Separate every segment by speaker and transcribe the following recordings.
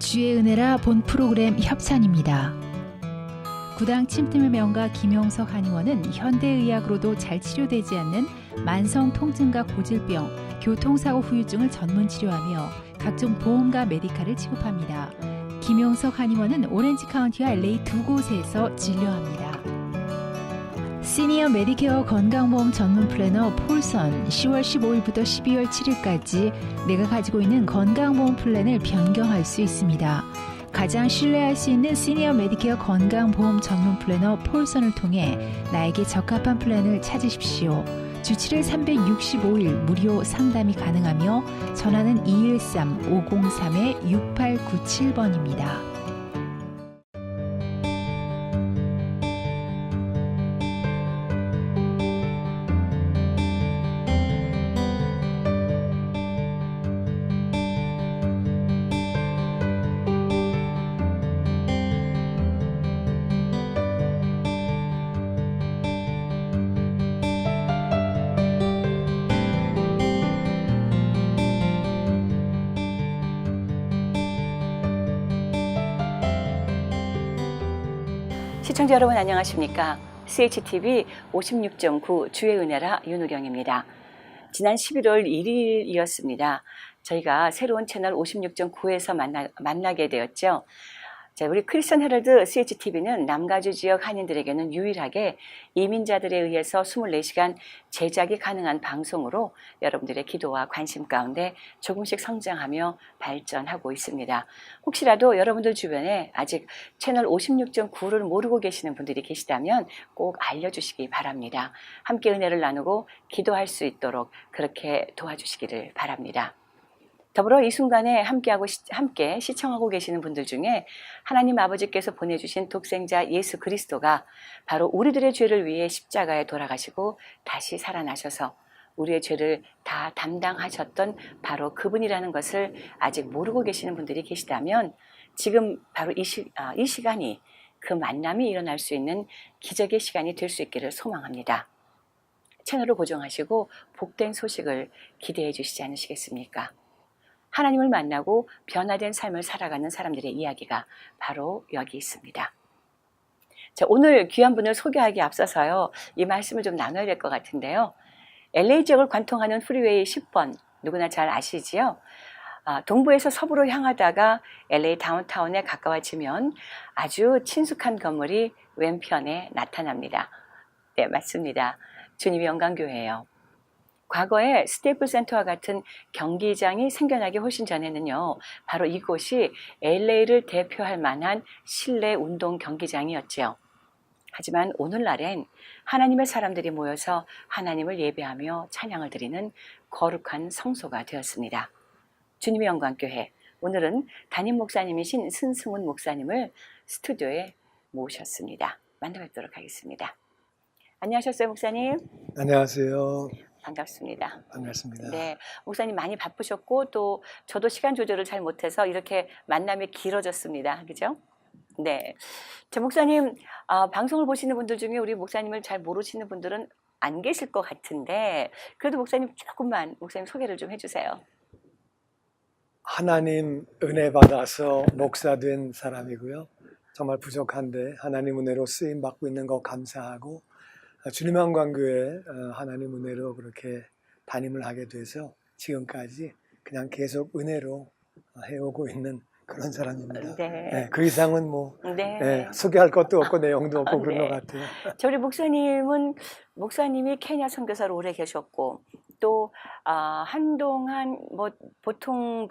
Speaker 1: 주의 은혜라 본 프로그램 협찬입니다. 구당 침팀의 명가 김용석 한의원은 현대의학으로도 잘 치료되지 않는 만성 통증과 고질병, 교통사고 후유증을 전문 치료하며 각종 보험과 메디칼을 취급합니다. 김용석 한의원은 오렌지 카운티와 LA 두 곳에서 진료합니다. 시니어 메디케어 건강보험 전문 플래너 폴선 10월 15일부터 12월 7일까지 내가 가지고 있는 건강보험 플랜을 변경할 수 있습니다. 가장 신뢰할 수 있는 시니어 메디케어 건강보험 전문 플래너 폴선을 통해 나에게 적합한 플랜을 찾으십시오. 주 7일 365일 무료 상담이 가능하며 전화는 213-503-6897번입니다.
Speaker 2: 시청자 여러분 안녕하십니까? CHTV 56.9 주의 은혜라 윤우령입니다. 지난 11월 1일이었습니다. 저희가 새로운 채널 56.9에서 만나게 되었죠. 자, 우리 크리스천 헤럴드 CHTV는 남가주 지역 한인들에게는 유일하게 이민자들에 의해서 24시간 제작이 가능한 방송으로 여러분들의 기도와 관심 가운데 조금씩 성장하며 발전하고 있습니다. 혹시라도 여러분들 주변에 아직 채널 56.9를 모르고 계시는 분들이 계시다면 꼭 알려주시기 바랍니다. 함께 은혜를 나누고 기도할 수 있도록 그렇게 도와주시기를 바랍니다. 더불어 이 순간에 함께 시청하고 계시는 분들 중에 하나님 아버지께서 보내주신 독생자 예수 그리스도가 바로 우리들의 죄를 위해 십자가에 돌아가시고 다시 살아나셔서 우리의 죄를 다 담당하셨던 바로 그분이라는 것을 아직 모르고 계시는 분들이 계시다면 지금 바로 이 시간이 그 만남이 일어날 수 있는 기적의 시간이 될 수 있기를 소망합니다. 채널을 고정하시고 복된 소식을 기대해 주시지 않으시겠습니까? 하나님을 만나고 변화된 삶을 살아가는 사람들의 이야기가 바로 여기 있습니다. 자, 오늘 귀한 분을 소개하기에 앞서서요, 이 말씀을 좀 나눠야 될 것 같은데요. LA 지역을 관통하는 프리웨이 10번, 누구나 잘 아시지요? 동부에서 서부로 향하다가 LA 다운타운에 가까워지면 아주 친숙한 건물이 왼편에 나타납니다. 네, 맞습니다. 주님의 영광교회예요. 과거에 스테이플 센터와 같은 경기장이 생겨나기 훨씬 전에는요, 바로 이곳이 LA를 대표할 만한 실내 운동 경기장이었죠. 하지만 오늘날엔 하나님의 사람들이 모여서 하나님을 예배하며 찬양을 드리는 거룩한 성소가 되었습니다. 주님의 영광교회, 오늘은 담임 목사님이신 신승훈 목사님을 스튜디오에 모셨습니다. 만나 뵙도록 하겠습니다. 안녕하셨어요, 목사님?
Speaker 3: 안녕하세요.
Speaker 2: 반갑습니다.
Speaker 3: 반갑습니다.
Speaker 2: 네, 목사님 많이 바쁘셨고 또 저도 시간 조절을 잘 못해서 이렇게 만남이 길어졌습니다. 그죠? 네, 제 목사님 방송을 보시는 분들 중에 우리 목사님을 잘 모르시는 분들은 안 계실 것 같은데 그래도 목사님 조금만 목사님 소개를 좀 해주세요.
Speaker 3: 하나님 은혜 받아서 목사 된 사람이고요. 정말 부족한데 하나님 은혜로 쓰임 받고 있는 거 감사하고 주님의 영광교회 하나님 은혜로 그렇게 담임을 하게 돼서 지금까지 그냥 계속 은혜로 해오고 있는 그런 사람입니다.
Speaker 2: 네.
Speaker 3: 네, 그 이상은 뭐
Speaker 2: 네.
Speaker 3: 소개할 것도 없고 내용도 없고 그런
Speaker 2: 네.
Speaker 3: 것 같아요.
Speaker 2: 저희 목사님이 케냐 선교사로 오래 계셨고 또 한동안 뭐 보통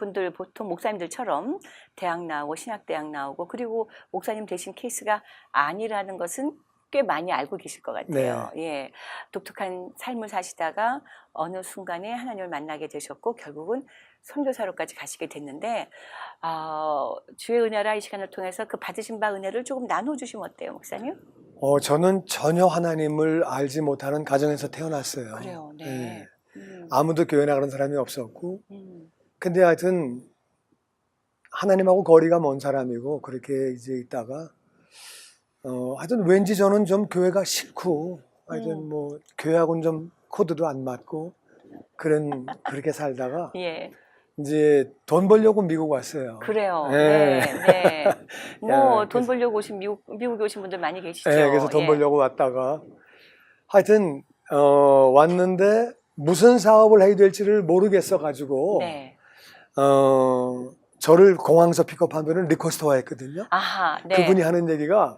Speaker 2: 목사님들처럼 대학 나오고 신학대학 나오고 그리고 목사님 되신 케이스가 아니라는 것은 꽤 많이 알고 계실 것 같아요.
Speaker 3: 네.
Speaker 2: 예, 독특한 삶을 사시다가 어느 순간에 하나님을 만나게 되셨고 결국은 선교사로까지 가시게 됐는데 주의 은혜라 이 시간을 통해서 그 받으신 바 은혜를 조금 나눠주시면 어때요, 목사님?
Speaker 3: 저는 전혀 하나님을 알지 못하는 가정에서 태어났어요.
Speaker 2: 그래요, 네.
Speaker 3: 네. 아무도 교회 나가는 사람이 없었고 근데 하여튼 하나님하고 거리가 먼 사람이고 그렇게 이제 있다가 하여튼 왠지 저는 좀 교회가 싫고 하여튼 뭐 교회하고는 좀 코드도 안 맞고 그렇게 살다가
Speaker 2: 예.
Speaker 3: 이제 돈 벌려고 미국 왔어요.
Speaker 2: 그래요.
Speaker 3: 예.
Speaker 2: 네. 네. 뭐,
Speaker 3: 예,
Speaker 2: 돈 벌려고 오신 미국에 오신 분들 많이 계시죠.
Speaker 3: 예, 그래서 돈 벌려고 왔다가 하여튼 왔는데 무슨 사업을 해야 될지를 모르겠어 가지고
Speaker 2: 네.
Speaker 3: 저를 공항에서 픽업한 분은 리코스토어 했거든요.
Speaker 2: 아하, 네.
Speaker 3: 그분이 하는 얘기가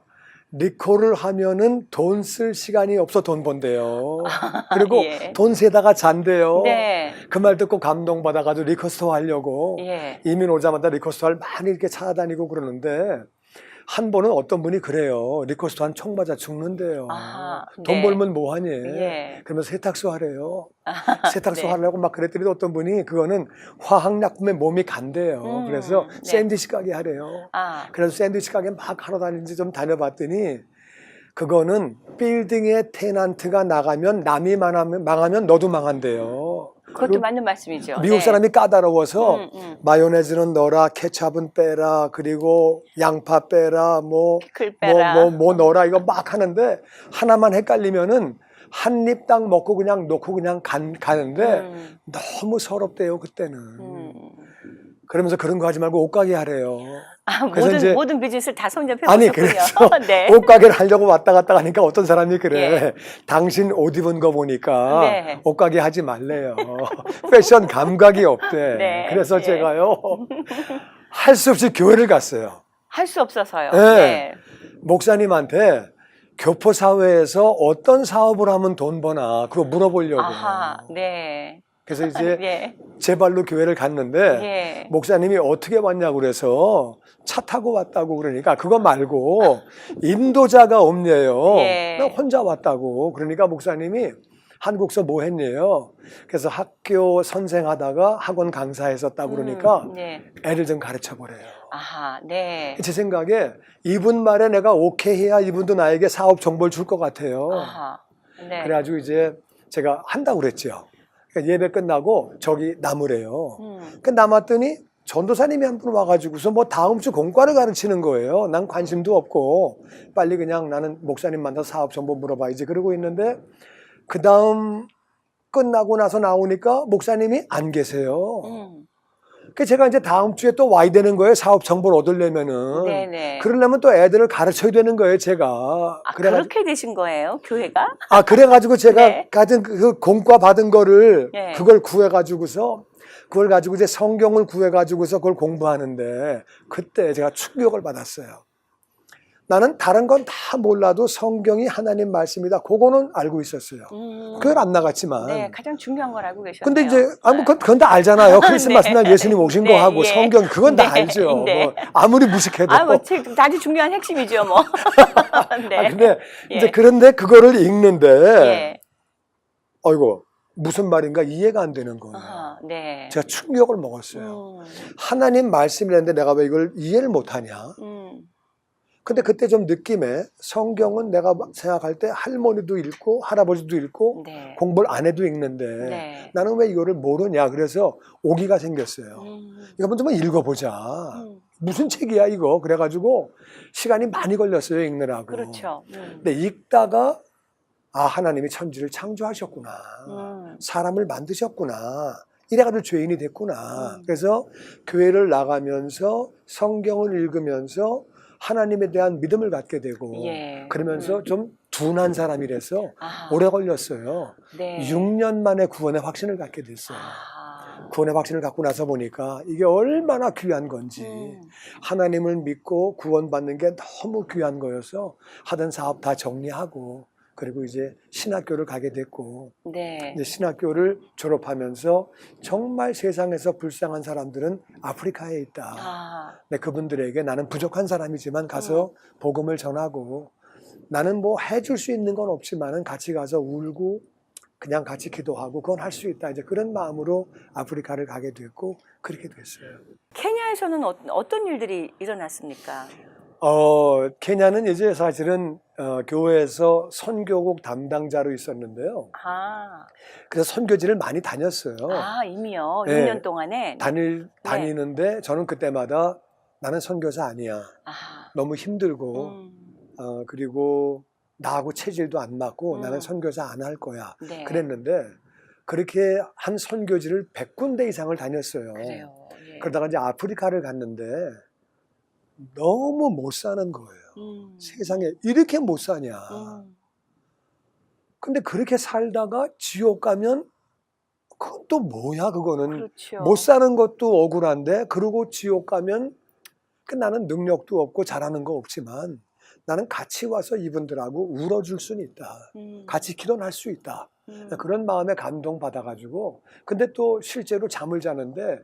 Speaker 3: 리코를 하면은 돈 쓸 시간이 없어 돈 번대요. 그리고
Speaker 2: 예.
Speaker 3: 돈 세다가 잔대요.
Speaker 2: 네.
Speaker 3: 그 말 듣고 감동받아가지고 리코스토어 하려고
Speaker 2: 예.
Speaker 3: 이민 오자마자 리코스토어를 많이 이렇게 찾아다니고 그러는데 한 번은 어떤 분이 그래요. 리코스토어 한 총 맞아 죽는데요.
Speaker 2: 아하,
Speaker 3: 돈
Speaker 2: 네.
Speaker 3: 벌면 뭐하니?
Speaker 2: 예.
Speaker 3: 그러면서 세탁소 하래요. 세탁소
Speaker 2: 네.
Speaker 3: 하려고 막 그랬더니 어떤 분이 그거는 화학약품에 몸이 간대요. 그래서
Speaker 2: 네.
Speaker 3: 샌드위치 가게 하래요.
Speaker 2: 아,
Speaker 3: 그래서 샌드위치 가게 막 하러 다니는지 좀 다녀봤더니 그거는 빌딩에 테넌트가 나가면 남이 망하면 너도 망한대요.
Speaker 2: 그것도
Speaker 3: 그리고
Speaker 2: 맞는 말씀이죠.
Speaker 3: 미국
Speaker 2: 네.
Speaker 3: 사람이 까다로워서
Speaker 2: 음.
Speaker 3: 마요네즈는 넣어라, 케찹은 빼라, 그리고 양파 빼라,
Speaker 2: 피클 빼라.
Speaker 3: 뭐 넣어라 이거 막 하는데 하나만 헷갈리면은 한 입 딱 먹고 그냥 놓고 그냥 가는데 너무 서럽대요 그때는. 그러면서 그런 거 하지 말고 옷가게 하래요.
Speaker 2: 아,
Speaker 3: 그래서
Speaker 2: 모든 비즈니스를 다 손잡혀
Speaker 3: 아니
Speaker 2: 보셨군요.
Speaker 3: 그래서
Speaker 2: 네.
Speaker 3: 옷가게를 하려고 왔다 갔다 하니까 어떤 사람이 그래.
Speaker 2: 예.
Speaker 3: 당신 옷 입은 거 보니까
Speaker 2: 네.
Speaker 3: 옷가게 하지 말래요. 패션 감각이 없대.
Speaker 2: 네.
Speaker 3: 그래서
Speaker 2: 예.
Speaker 3: 제가요 할 수 없이 교회를 갔어요.
Speaker 2: 할 수 없어서요.
Speaker 3: 네.
Speaker 2: 네.
Speaker 3: 목사님한테 교포 사회에서 어떤 사업을 하면 돈 버나 그거 물어보려고.
Speaker 2: 아하, 네.
Speaker 3: 그래서 이제
Speaker 2: 예.
Speaker 3: 제 발로 교회를 갔는데
Speaker 2: 예.
Speaker 3: 목사님이 어떻게 왔냐고 그래서 차 타고 왔다고 그러니까 그거 말고 인도자가 없네요.
Speaker 2: 예.
Speaker 3: 나 혼자 왔다고. 그러니까 목사님이 한국서 뭐 했네요. 그래서 학교 선생하다가 학원 강사했었다고 그러니까
Speaker 2: 네.
Speaker 3: 애를 좀 가르쳐 보래요.
Speaker 2: 아하, 네.
Speaker 3: 제 생각에 이분 말에 내가 오케이 해야 이분도 나에게 사업 정보를 줄 것 같아요.
Speaker 2: 아하, 네.
Speaker 3: 그래가지고 이제 제가 한다고 그랬죠. 그러니까 예배 끝나고 저기 남으래요. 그 남았더니 전도사님이 한 분 와가지고서 뭐 다음 주 공과를 가르치는 거예요. 난 관심도 없고 빨리 그냥 나는 목사님 만나서 사업 정보 물어봐야지 그러고 있는데 그 다음 끝나고 나서 나오니까 목사님이 안 계세요. 그 제가 이제 다음 주에 또 와야 되는 거예요. 사업 정보를 얻으려면은.
Speaker 2: 네네.
Speaker 3: 그러려면 또 애들을 가르쳐야 되는 거예요, 제가.
Speaker 2: 아, 그렇게 되신 거예요, 교회가?
Speaker 3: 아, 그래가지고 제가
Speaker 2: 네.
Speaker 3: 가진 그 공과 받은 거를
Speaker 2: 네.
Speaker 3: 그걸 구해가지고서 그걸 가지고 이제 성경을 구해가지고서 그걸 공부하는데 그때 제가 충격을 받았어요. 나는 다른 건 다 몰라도 성경이 하나님 말씀이다. 그거는 알고 있었어요. 그걸 안 나갔지만.
Speaker 2: 네, 가장 중요한 걸 알고 계셨네요.
Speaker 3: 근데 이제 그건 다 알잖아요. 크리스마스 날
Speaker 2: 네.
Speaker 3: 예수님 오신
Speaker 2: 네,
Speaker 3: 거 하고
Speaker 2: 예.
Speaker 3: 성경 그건 다
Speaker 2: 네,
Speaker 3: 알죠.
Speaker 2: 네.
Speaker 3: 뭐 아무리 무식해도.
Speaker 2: 아, 뭐, 아주 중요한 핵심이죠, 뭐. 네.
Speaker 3: 근데
Speaker 2: 예.
Speaker 3: 이제 그런데 그거를 읽는데
Speaker 2: 예.
Speaker 3: 어이구 무슨 말인가 이해가 안 되는 거예요.
Speaker 2: 아하, 네.
Speaker 3: 제가 충격을 먹었어요. 하나님 말씀이라는데 내가 왜 이걸 이해를 못하냐. 근데 그때 좀 느낌에 성경은 내가 생각할 때 할머니도 읽고 할아버지도 읽고
Speaker 2: 네.
Speaker 3: 공부를 안 해도 읽는데
Speaker 2: 네.
Speaker 3: 나는 왜 이거를 모르냐. 그래서 오기가 생겼어요. 이거 한번 좀 읽어보자. 무슨 책이야 이거. 그래가지고 시간이 많이 걸렸어요 읽느라고.
Speaker 2: 그렇죠.
Speaker 3: 근데 읽다가 아 하나님이 천지를 창조하셨구나. 사람을 만드셨구나. 이래가지고 죄인이 됐구나. 그래서 교회를 나가면서 성경을 읽으면서 하나님에 대한 믿음을 갖게 되고
Speaker 2: 예.
Speaker 3: 그러면서 좀 둔한 사람이라서
Speaker 2: 아하.
Speaker 3: 오래 걸렸어요.
Speaker 2: 네.
Speaker 3: 6년 만에 구원의 확신을 갖게 됐어요.
Speaker 2: 아.
Speaker 3: 구원의 확신을 갖고 나서 보니까 이게 얼마나 귀한 건지 하나님을 믿고 구원받는 게 너무 귀한 거여서 하던 사업 다 정리하고 그리고 이제 신학교를 가게 됐고
Speaker 2: 네.
Speaker 3: 이제 신학교를 졸업하면서 정말 세상에서 불쌍한 사람들은 아프리카에 있다.
Speaker 2: 아.
Speaker 3: 네, 그분들에게 나는 부족한 사람이지만 가서 복음을 전하고 나는 뭐 해줄 수 있는 건 없지만은 같이 가서 울고 그냥 같이 기도하고 그건 할 수 있다. 이제 그런 마음으로 아프리카를 가게 됐고 그렇게 됐어요.
Speaker 2: 케냐에서는 어떤 일들이 일어났습니까?
Speaker 3: 케냐는 이제 사실은 교회에서 선교국 담당자로 있었는데요.
Speaker 2: 아.
Speaker 3: 그래서 선교지를 많이 다녔어요.
Speaker 2: 아, 이미요.
Speaker 3: 네.
Speaker 2: 6년 동안에.
Speaker 3: 다니는데 저는 그때마다 나는 선교사 아니야.
Speaker 2: 아.
Speaker 3: 너무 힘들고 그리고 나하고 체질도 안 맞고 나는 선교사 안 할 거야.
Speaker 2: 네.
Speaker 3: 그랬는데 그렇게 한 선교지를 100군데 이상을 다녔어요.
Speaker 2: 그래요.
Speaker 3: 그러다가 이제 아프리카를 갔는데 너무 못 사는 거예요. 세상에 이렇게 못 사냐. 근데 그렇게 살다가 지옥 가면 그건 또 뭐야 그거는.
Speaker 2: 그렇죠.
Speaker 3: 못 사는 것도 억울한데 그러고 지옥 가면 나는 능력도 없고 잘하는 거 없지만 나는 같이 와서 이분들하고 울어줄 수는 있다. 같이 기도는 할 수 있다. 그런 마음에 감동받아가지고 근데 또 실제로 잠을 자는데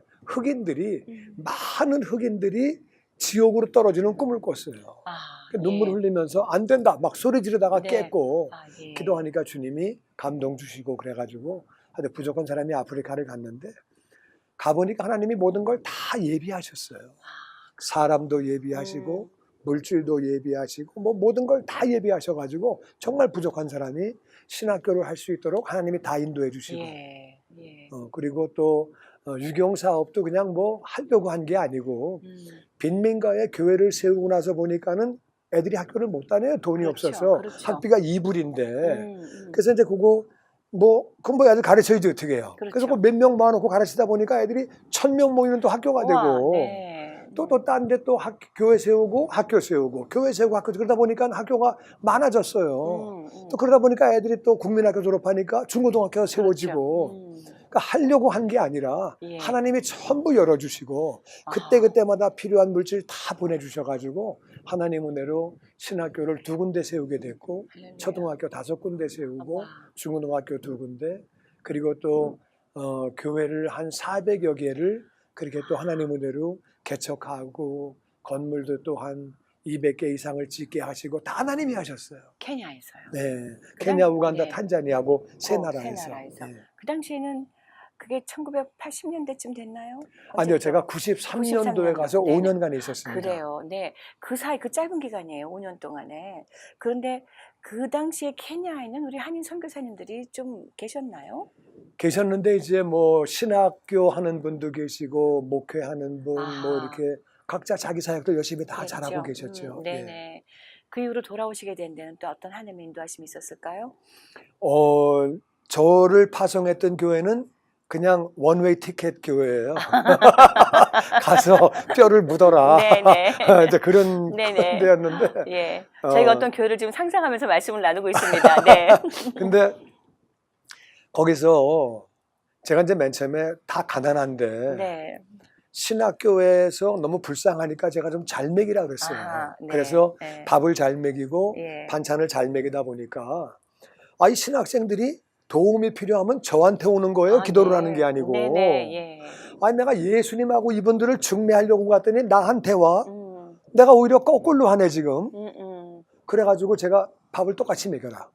Speaker 3: 많은 흑인들이 지옥으로 떨어지는 꿈을 꿨어요. 눈물 흘리면서 안 된다 막 소리 지르다가
Speaker 2: 네.
Speaker 3: 깼고
Speaker 2: 예.
Speaker 3: 기도하니까 주님이 감동 주시고 그래가지고 부족한 사람이 아프리카를 갔는데 가보니까 하나님이 모든 걸 다 예비하셨어요. 사람도 예비하시고 물질도 예비하시고 뭐 모든 걸 다 예비하셔가지고 정말 부족한 사람이 신학교를 할 수 있도록 하나님이 다 인도해 주시고
Speaker 2: 예. 예.
Speaker 3: 그리고 또 유경 사업도 그냥 뭐 하려고 한 게 아니고 빈민가에 교회를 세우고 나서 보니까는 애들이 학교를 못 다녀요. 돈이
Speaker 2: 그렇죠,
Speaker 3: 없어서.
Speaker 2: 그렇죠.
Speaker 3: 학비가 2불인데 그래서 이제 그거 그럼 애들 가르쳐야지 어떻게 해요.
Speaker 2: 그렇죠.
Speaker 3: 그래서 몇 명 모아놓고 가르치다 보니까 애들이 1000명 모이는 또 학교가 되고
Speaker 2: 네.
Speaker 3: 또 딴 데 또 교회 세우고 학교 세우고 교회 세우고 학교 그러다 보니까 학교가 많아졌어요. 또 그러다 보니까 애들이 또 국민학교 졸업하니까 중고등학교가 세워지고 그러니까 하려고 한 게 아니라
Speaker 2: 예.
Speaker 3: 하나님이 전부 열어주시고 그때마다 필요한 물질 다 보내주셔가지고 하나님 은혜로 신학교를 2군데 세우게 됐고
Speaker 2: 할렐루야.
Speaker 3: 초등학교 5군데 세우고
Speaker 2: 아빠.
Speaker 3: 중고등학교 2군데 그리고 또 교회를 한 400여 개를 그렇게 또 하나님 은혜로 개척하고 건물도 또 한 200개 이상을 짓게 하시고 다 하나님이 하셨어요.
Speaker 2: 케냐에서요.
Speaker 3: 네, 케냐, 우간다,
Speaker 2: 네.
Speaker 3: 탄자니아 세
Speaker 2: 세
Speaker 3: 나라에서.
Speaker 2: 나라에서.
Speaker 3: 네.
Speaker 2: 그 당시에는 그게 1980년대쯤 됐나요?
Speaker 3: 아니요,
Speaker 2: 어쨌든.
Speaker 3: 제가 93년도에 가서
Speaker 2: 네네.
Speaker 3: 5년간 있었습니다.
Speaker 2: 그래요. 네. 그 사이 그 짧은 기간이에요. 5년 동안에. 그런데 그 당시에 케냐에는 우리 한인 선교사님들이 좀 계셨나요?
Speaker 3: 계셨는데 이제 뭐 신학교 하는 분도 계시고 목회하는 분 뭐 이렇게 각자 자기 사역도 열심히 다
Speaker 2: 그랬죠.
Speaker 3: 잘하고 계셨죠.
Speaker 2: 네네.
Speaker 3: 예.
Speaker 2: 그 이후로 돌아오시게 된 데는 또 어떤 하나님의 인도하심이 있었을까요?
Speaker 3: 저를 파송했던 교회는 그냥 원웨이 티켓 교회예요. 가서 뼈를 묻어라.
Speaker 2: 네네.
Speaker 3: 이제 그런
Speaker 2: 네네.
Speaker 3: 데였는데.
Speaker 2: 예. 저희가 어떤 교회를 지금 상상하면서 말씀을 나누고 있습니다. 네.
Speaker 3: 근데 거기서 제가 이제 맨 처음에 다 가난한데
Speaker 2: 네.
Speaker 3: 신학교에서 너무 불쌍하니까 제가 좀 잘 먹이라 그랬어요.
Speaker 2: 네.
Speaker 3: 그래서
Speaker 2: 네.
Speaker 3: 밥을 잘 먹이고
Speaker 2: 예.
Speaker 3: 반찬을 잘 먹이다 보니까 이 신학생들이 도움이 필요하면 저한테 오는 거예요. 기도를
Speaker 2: 네.
Speaker 3: 하는 게 아니고.
Speaker 2: 네네. 예.
Speaker 3: 내가 예수님하고 이분들을 중매하려고 갔더니 나한테 와.
Speaker 2: 음.
Speaker 3: 내가 오히려 거꾸로 하네 지금.
Speaker 2: 음.
Speaker 3: 그래가지고 제가 밥을 똑같이 먹여라.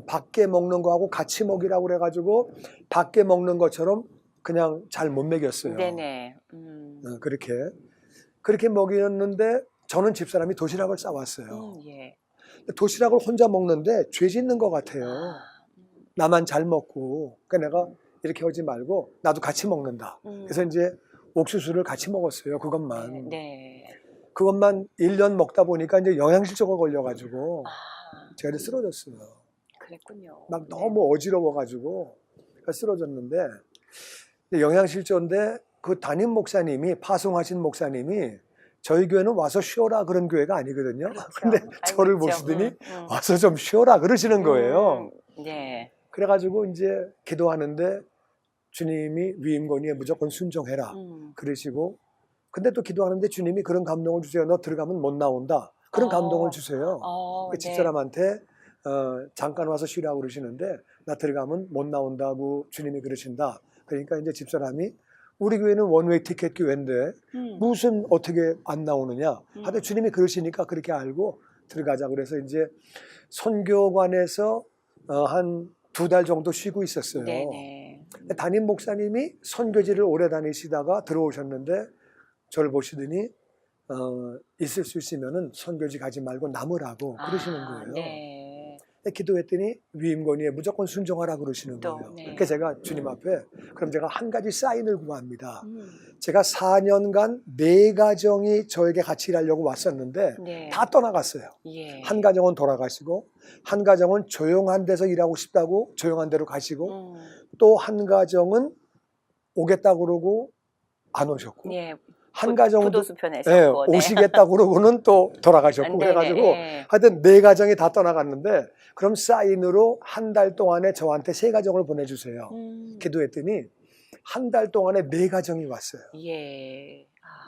Speaker 3: 밖에 먹는 거하고 같이 먹이라고 그래가지고 밖에 먹는 것처럼 그냥 잘 못 먹였어요.
Speaker 2: 네네.
Speaker 3: 그렇게 먹였는데 저는 집사람이 도시락을 싸왔어요.
Speaker 2: 예.
Speaker 3: 도시락을 혼자 먹는데 죄 짓는 것 같아요. 나만 잘 먹고. 그러니까 내가 이렇게 하지 말고 나도 같이 먹는다. 그래서 이제 옥수수를 같이 먹었어요. 그것만.
Speaker 2: 네.
Speaker 3: 그것만 1년 먹다 보니까 이제 영양실조가 걸려가지고 제가 쓰러졌어요.
Speaker 2: 그랬군요.
Speaker 3: 막 너무 어지러워가지고 쓰러졌는데 영양실조인데 그 담임 목사님이 파송하신 목사님이 저희 교회는 와서 쉬어라 그런 교회가 아니거든요.
Speaker 2: 그렇죠.
Speaker 3: 근데 저를
Speaker 2: 있죠.
Speaker 3: 보시더니 와서 좀 쉬어라 그러시는 거예요.
Speaker 2: 네.
Speaker 3: 그래가지고 이제 기도하는데 주님이 위임권위에 무조건 순종해라 그러시고 근데 또 기도하는데 주님이 그런 감동을 주세요. 너 들어가면 못 나온다. 그런 감동을 주세요. 그 집사람한테 잠깐 와서 쉬라고 그러시는데 나 들어가면 못 나온다고 주님이 그러신다. 그러니까 이제 집사람이 우리 교회는 원웨이 티켓 교회인데 무슨 어떻게 안 나오느냐. 하여튼 주님이 그러시니까 그렇게 알고 들어가자. 그래서 이제 선교관에서 한 2달 정도 쉬고 있었어요.
Speaker 2: 네네.
Speaker 3: 담임 목사님이 선교지를 오래 다니시다가 들어오셨는데 저를 보시더니 있을 수 있으면은 선교지 가지 말고 남으라고 그러시는 거예요.
Speaker 2: 네.
Speaker 3: 기도했더니 위임권위에 무조건 순종하라 그러시는 거예요.
Speaker 2: 네.
Speaker 3: 그래서 제가 주님 앞에 그럼 제가 한 가지 사인을 구합니다. 제가 4년간 4가정이 저에게 같이 일하려고 왔었는데
Speaker 2: 네.
Speaker 3: 다 떠나갔어요.
Speaker 2: 예.
Speaker 3: 한 가정은 돌아가시고 한 가정은 조용한 데서 일하고 싶다고 조용한 데로 가시고 또 한 가정은 오겠다고 그러고 안 오셨고
Speaker 2: 예.
Speaker 3: 한 가정도
Speaker 2: 부도수
Speaker 3: 예,
Speaker 2: 편에셨고. 네.
Speaker 3: 오시겠다고 그러고는 또 돌아가셨고 그래가지고 하여튼 4가정이 다 떠나갔는데 그럼 사인으로 한 달 동안에 저한테 3가정을 보내주세요. 기도했더니 한 달 동안에 4가정이 왔어요.
Speaker 2: 예.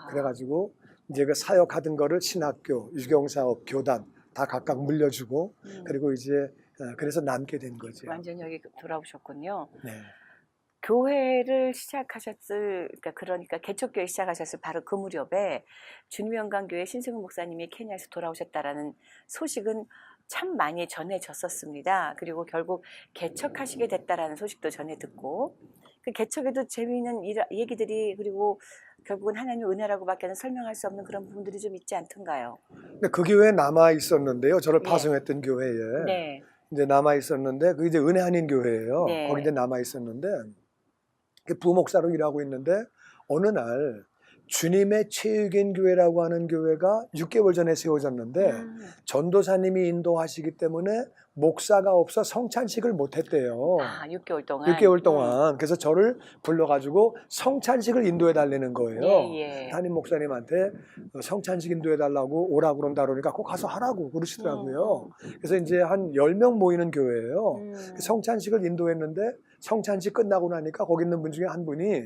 Speaker 3: 그래가지고 이제 그 사역하던 거를 신학교, 유경사업, 교단 다 각각 물려주고 그리고 이제 그래서 남게 된 거죠.
Speaker 2: 완전 여기 돌아오셨군요.
Speaker 3: 네.
Speaker 2: 교회를 그러니까 개척교회 시작하셨을 바로 그 무렵에 주님영광교회 신승훈 목사님이 케냐에서 돌아오셨다라는 소식은 참 많이 전해졌었습니다. 그리고 결국 개척하시게 됐다라는 소식도 전해 듣고 그 개척에도 재미있는 얘기들이 그리고 결국은 하나님의 은혜라고밖에는 설명할 수 없는 그런 부분들이 좀 있지 않던가요?
Speaker 3: 근데 그 교회에 남아 있었는데요. 저를
Speaker 2: 예.
Speaker 3: 파송했던 교회에
Speaker 2: 네.
Speaker 3: 이제 남아 있었는데 그 이제 은혜 한인 교회예요.
Speaker 2: 네.
Speaker 3: 거기 이제 남아 있었는데 부목사로 일하고 있는데 어느 날 주님의 체육인 교회라고 하는 교회가 6개월 전에 세워졌는데 전도사님이 인도하시기 때문에 목사가 없어 성찬식을 못했대요.
Speaker 2: 6개월 동안.
Speaker 3: 6개월 동안. 그래서 저를 불러가지고 성찬식을 인도해 달라는 거예요.
Speaker 2: 예.
Speaker 3: 담임 목사님한테 성찬식 인도해 달라고 오라고 그런다 그러니까 꼭 가서 하라고 그러시더라고요. 그래서 이제 한 10명 모이는 교회예요. 성찬식을 인도했는데 성찬식 끝나고 나니까 거기 있는 분 중에 한 분이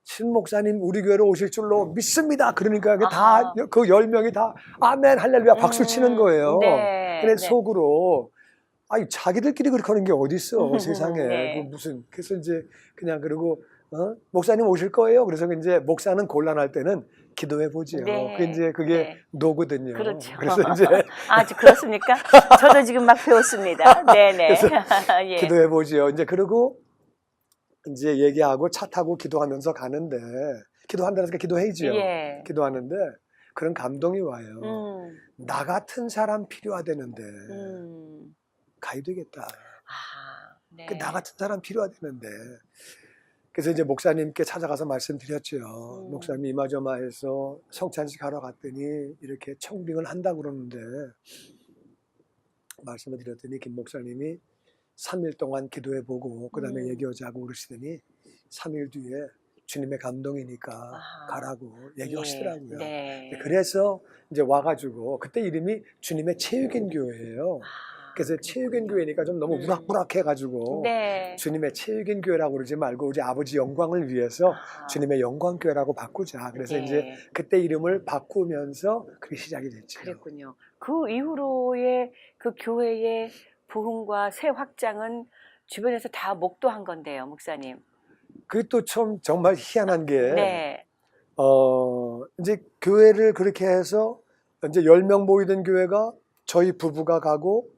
Speaker 3: 신 목사님 우리 교회로 오실 줄로 믿습니다. 그러니까 다 그 10명이 다 아멘 할렐루야 박수 치는 거예요.
Speaker 2: 네.
Speaker 3: 그래
Speaker 2: 네.
Speaker 3: 속으로 아니 자기들끼리 그렇게 하는 게 어디 있어 세상에.
Speaker 2: 네.
Speaker 3: 무슨 그래서 이제 그냥 그러고 목사님 오실 거예요. 그래서 이제 목사는 곤란할 때는 기도해 보지요.
Speaker 2: 네.
Speaker 3: 그게
Speaker 2: 네.
Speaker 3: 노거든요.
Speaker 2: 그렇죠.
Speaker 3: 그래서 이제
Speaker 2: 그렇습니까? 저도 지금 막 배웠습니다. 네네. 예.
Speaker 3: 기도해 보지요. 이제 그러고 이제 얘기하고 차 타고 기도하면서 가는데 기도한다니까 기도해야지요.
Speaker 2: 예.
Speaker 3: 기도하는데 그런 감동이 와요. 나 같은 사람 필요하다는데 가야 되겠다.
Speaker 2: 네.
Speaker 3: 나 같은 사람 필요하다는데 그래서 이제 목사님께 찾아가서 말씀드렸죠. 목사님 이마저마해서 성찬식 하러 갔더니 이렇게 청빙을 한다고 그러는데 말씀을 드렸더니 김 목사님이 3일 동안 기도해보고 그 다음에 얘기하자고 그러시더니 3일 뒤에 주님의 감동이니까 가라고 얘기하시더라고요.
Speaker 2: 네.
Speaker 3: 그래서 이제 와가지고 그때 이름이 주님의 체육인 교회예요. 그래서 체육인 교회니까 좀 너무 우락부락해가지고
Speaker 2: 네.
Speaker 3: 주님의 체육인 교회라고 그러지 말고 우리 아버지 영광을 위해서 주님의 영광교회라고 바꾸자. 그래서
Speaker 2: 네.
Speaker 3: 이제 그때 이름을 바꾸면서 그게 시작이 됐죠.
Speaker 2: 그랬군요. 그 이후로의 그 교회의 부흥과 새 확장은 주변에서 다 목도한 건데요, 목사님.
Speaker 3: 그게 또 참 정말 희한한 게
Speaker 2: 네.
Speaker 3: 이제 교회를 그렇게 해서 이제 10명 모이던 교회가 저희 부부가 가고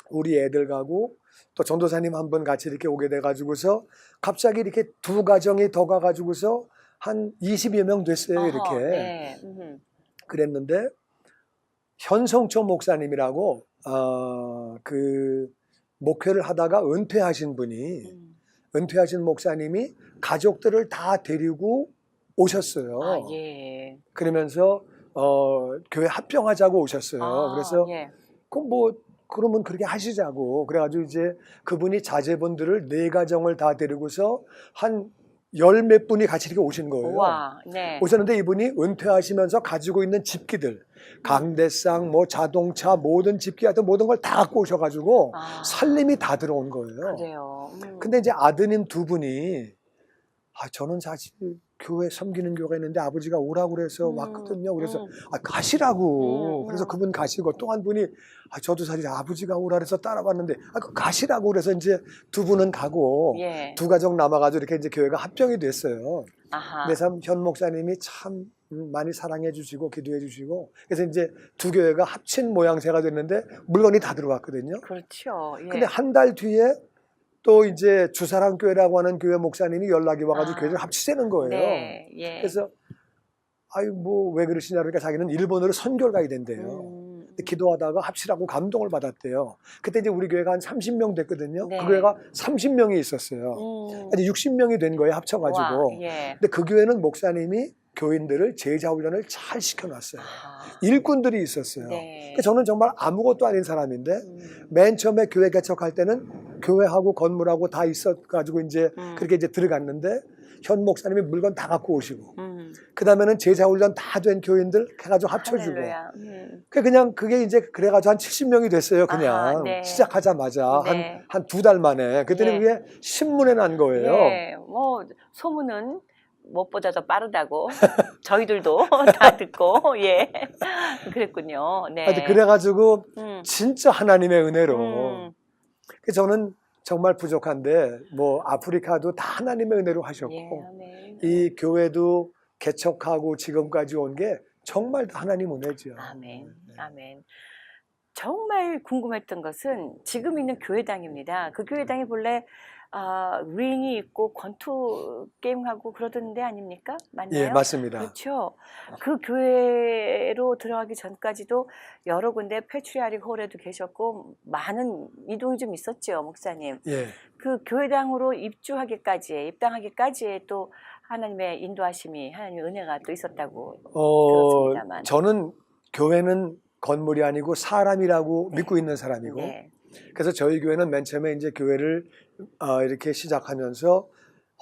Speaker 3: 우리 애들 가고 또 전도사님 한 분 같이 이렇게 오게 돼가지고서 갑자기 이렇게 2가정이 더 가가지고서 한 20여 명 됐어요. 이렇게.
Speaker 2: 네.
Speaker 3: 그랬는데 현성초 목사님이라고 그 목회를 하다가 은퇴하신 분이 은퇴하신 목사님이 가족들을 다 데리고 오셨어요.
Speaker 2: 예.
Speaker 3: 그러면서 교회 합병하자고 오셨어요. 그래서
Speaker 2: 예.
Speaker 3: 그러면 그렇게 하시자고. 그래가지고 이제 그분이 자제분들을 4가정을 다 데리고서 한 10몇 분이 같이 이렇게 오신 거예요.
Speaker 2: 우와, 네.
Speaker 3: 오셨는데 이분이 은퇴하시면서 가지고 있는 집기들, 강대상, 뭐 자동차, 모든 집기 하여튼 모든 걸 다 갖고 오셔가지고 살림이 다 들어온 거예요.
Speaker 2: 그래요.
Speaker 3: 근데 이제 아드님 2분이 저는 사실 교회 섬기는 교회가 있는데 아버지가 오라고 그래서 왔거든요. 그래서 가시라고. 그래서 그분 가시고 또 한 분이 저도 사실 아버지가 오라 그래서 따라왔는데 가시라고 그래서 이제 2분은 가고
Speaker 2: 예.
Speaker 3: 2가정 남아가지고 이렇게 이제 교회가 합병이 됐어요.
Speaker 2: 아하.
Speaker 3: 그래서 현 목사님이 참 많이 사랑해 주시고 기도해 주시고 그래서 이제 2교회가 합친 모양새가 됐는데 물건이 다 들어왔거든요.
Speaker 2: 그렇죠. 예.
Speaker 3: 근데 한 달 뒤에 또 이제 주사랑교회라고 하는 교회 목사님이 연락이 와가지고 교회를 합치자는 거예요.
Speaker 2: 네. 예.
Speaker 3: 그래서 왜 그러시냐 그러니까 자기는 일본으로 선교를 가야 된대요. 근데 기도하다가 합치라고 감동을 받았대요. 그때 이제 우리 교회가 한 30명 됐거든요.
Speaker 2: 네.
Speaker 3: 그 교회가 30명이 있었어요. 이제 60명이 된 거예요, 합쳐가지고.
Speaker 2: 우와, 예.
Speaker 3: 근데 그 교회는 목사님이 교인들을 제자훈련을 잘 시켜놨어요. 일꾼들이 있었어요.
Speaker 2: 네.
Speaker 3: 그러니까 저는 정말 아무것도 아닌 사람인데 맨 처음에 교회 개척할 때는 교회하고 건물하고 다 있어가지고 이제 그렇게 이제 들어갔는데 현 목사님이 물건 다 갖고 오시고 그 다음에는 제자 훈련 다 된 교인들 해가지고 합쳐주고
Speaker 2: 할렐루야.
Speaker 3: 그냥 그게 이제 그래가지고 한 70명이 됐어요. 그냥
Speaker 2: 아하, 네.
Speaker 3: 시작하자마자
Speaker 2: 네.
Speaker 3: 한 2달 만에 그랬더니
Speaker 2: 예.
Speaker 3: 그게 신문에 난 거예요.
Speaker 2: 예, 뭐 소문은 무엇보다 더 빠르다고 저희들도 다 듣고 예 그랬군요. 네.
Speaker 3: 하여튼 그래가지고
Speaker 2: 음,
Speaker 3: 진짜 하나님의 은혜로
Speaker 2: 음.
Speaker 3: 저는 정말 부족한데 뭐 아프리카도 다 하나님의 은혜로 하셨고
Speaker 2: 예, 아멘.
Speaker 3: 이 교회도 개척하고 지금까지 온 게 정말 다 하나님 은혜죠.
Speaker 2: 아멘.
Speaker 3: 네.
Speaker 2: 아멘. 정말 궁금했던 것은 지금 있는 교회당입니다. 그 교회당이 본래 링이 있고 권투 게임하고 그러던 데 아닙니까? 맞나요?
Speaker 3: 예, 맞습니다.
Speaker 2: 그렇죠. 그 교회로 들어가기 전까지도 여러 군데 패트리아릭 홀에도 계셨고 많은 이동이 좀 있었죠, 목사님.
Speaker 3: 예.
Speaker 2: 그 교회당으로 입당하기까지의 또 하나님의 인도하심이, 하나님의 은혜가 또 있었다고 들었습니다만.
Speaker 3: 저는 교회는 건물이 아니고 사람이라고 믿고 있는 사람이고
Speaker 2: 네.
Speaker 3: 그래서 저희 교회는 맨 처음에 이제 교회를 이렇게 시작하면서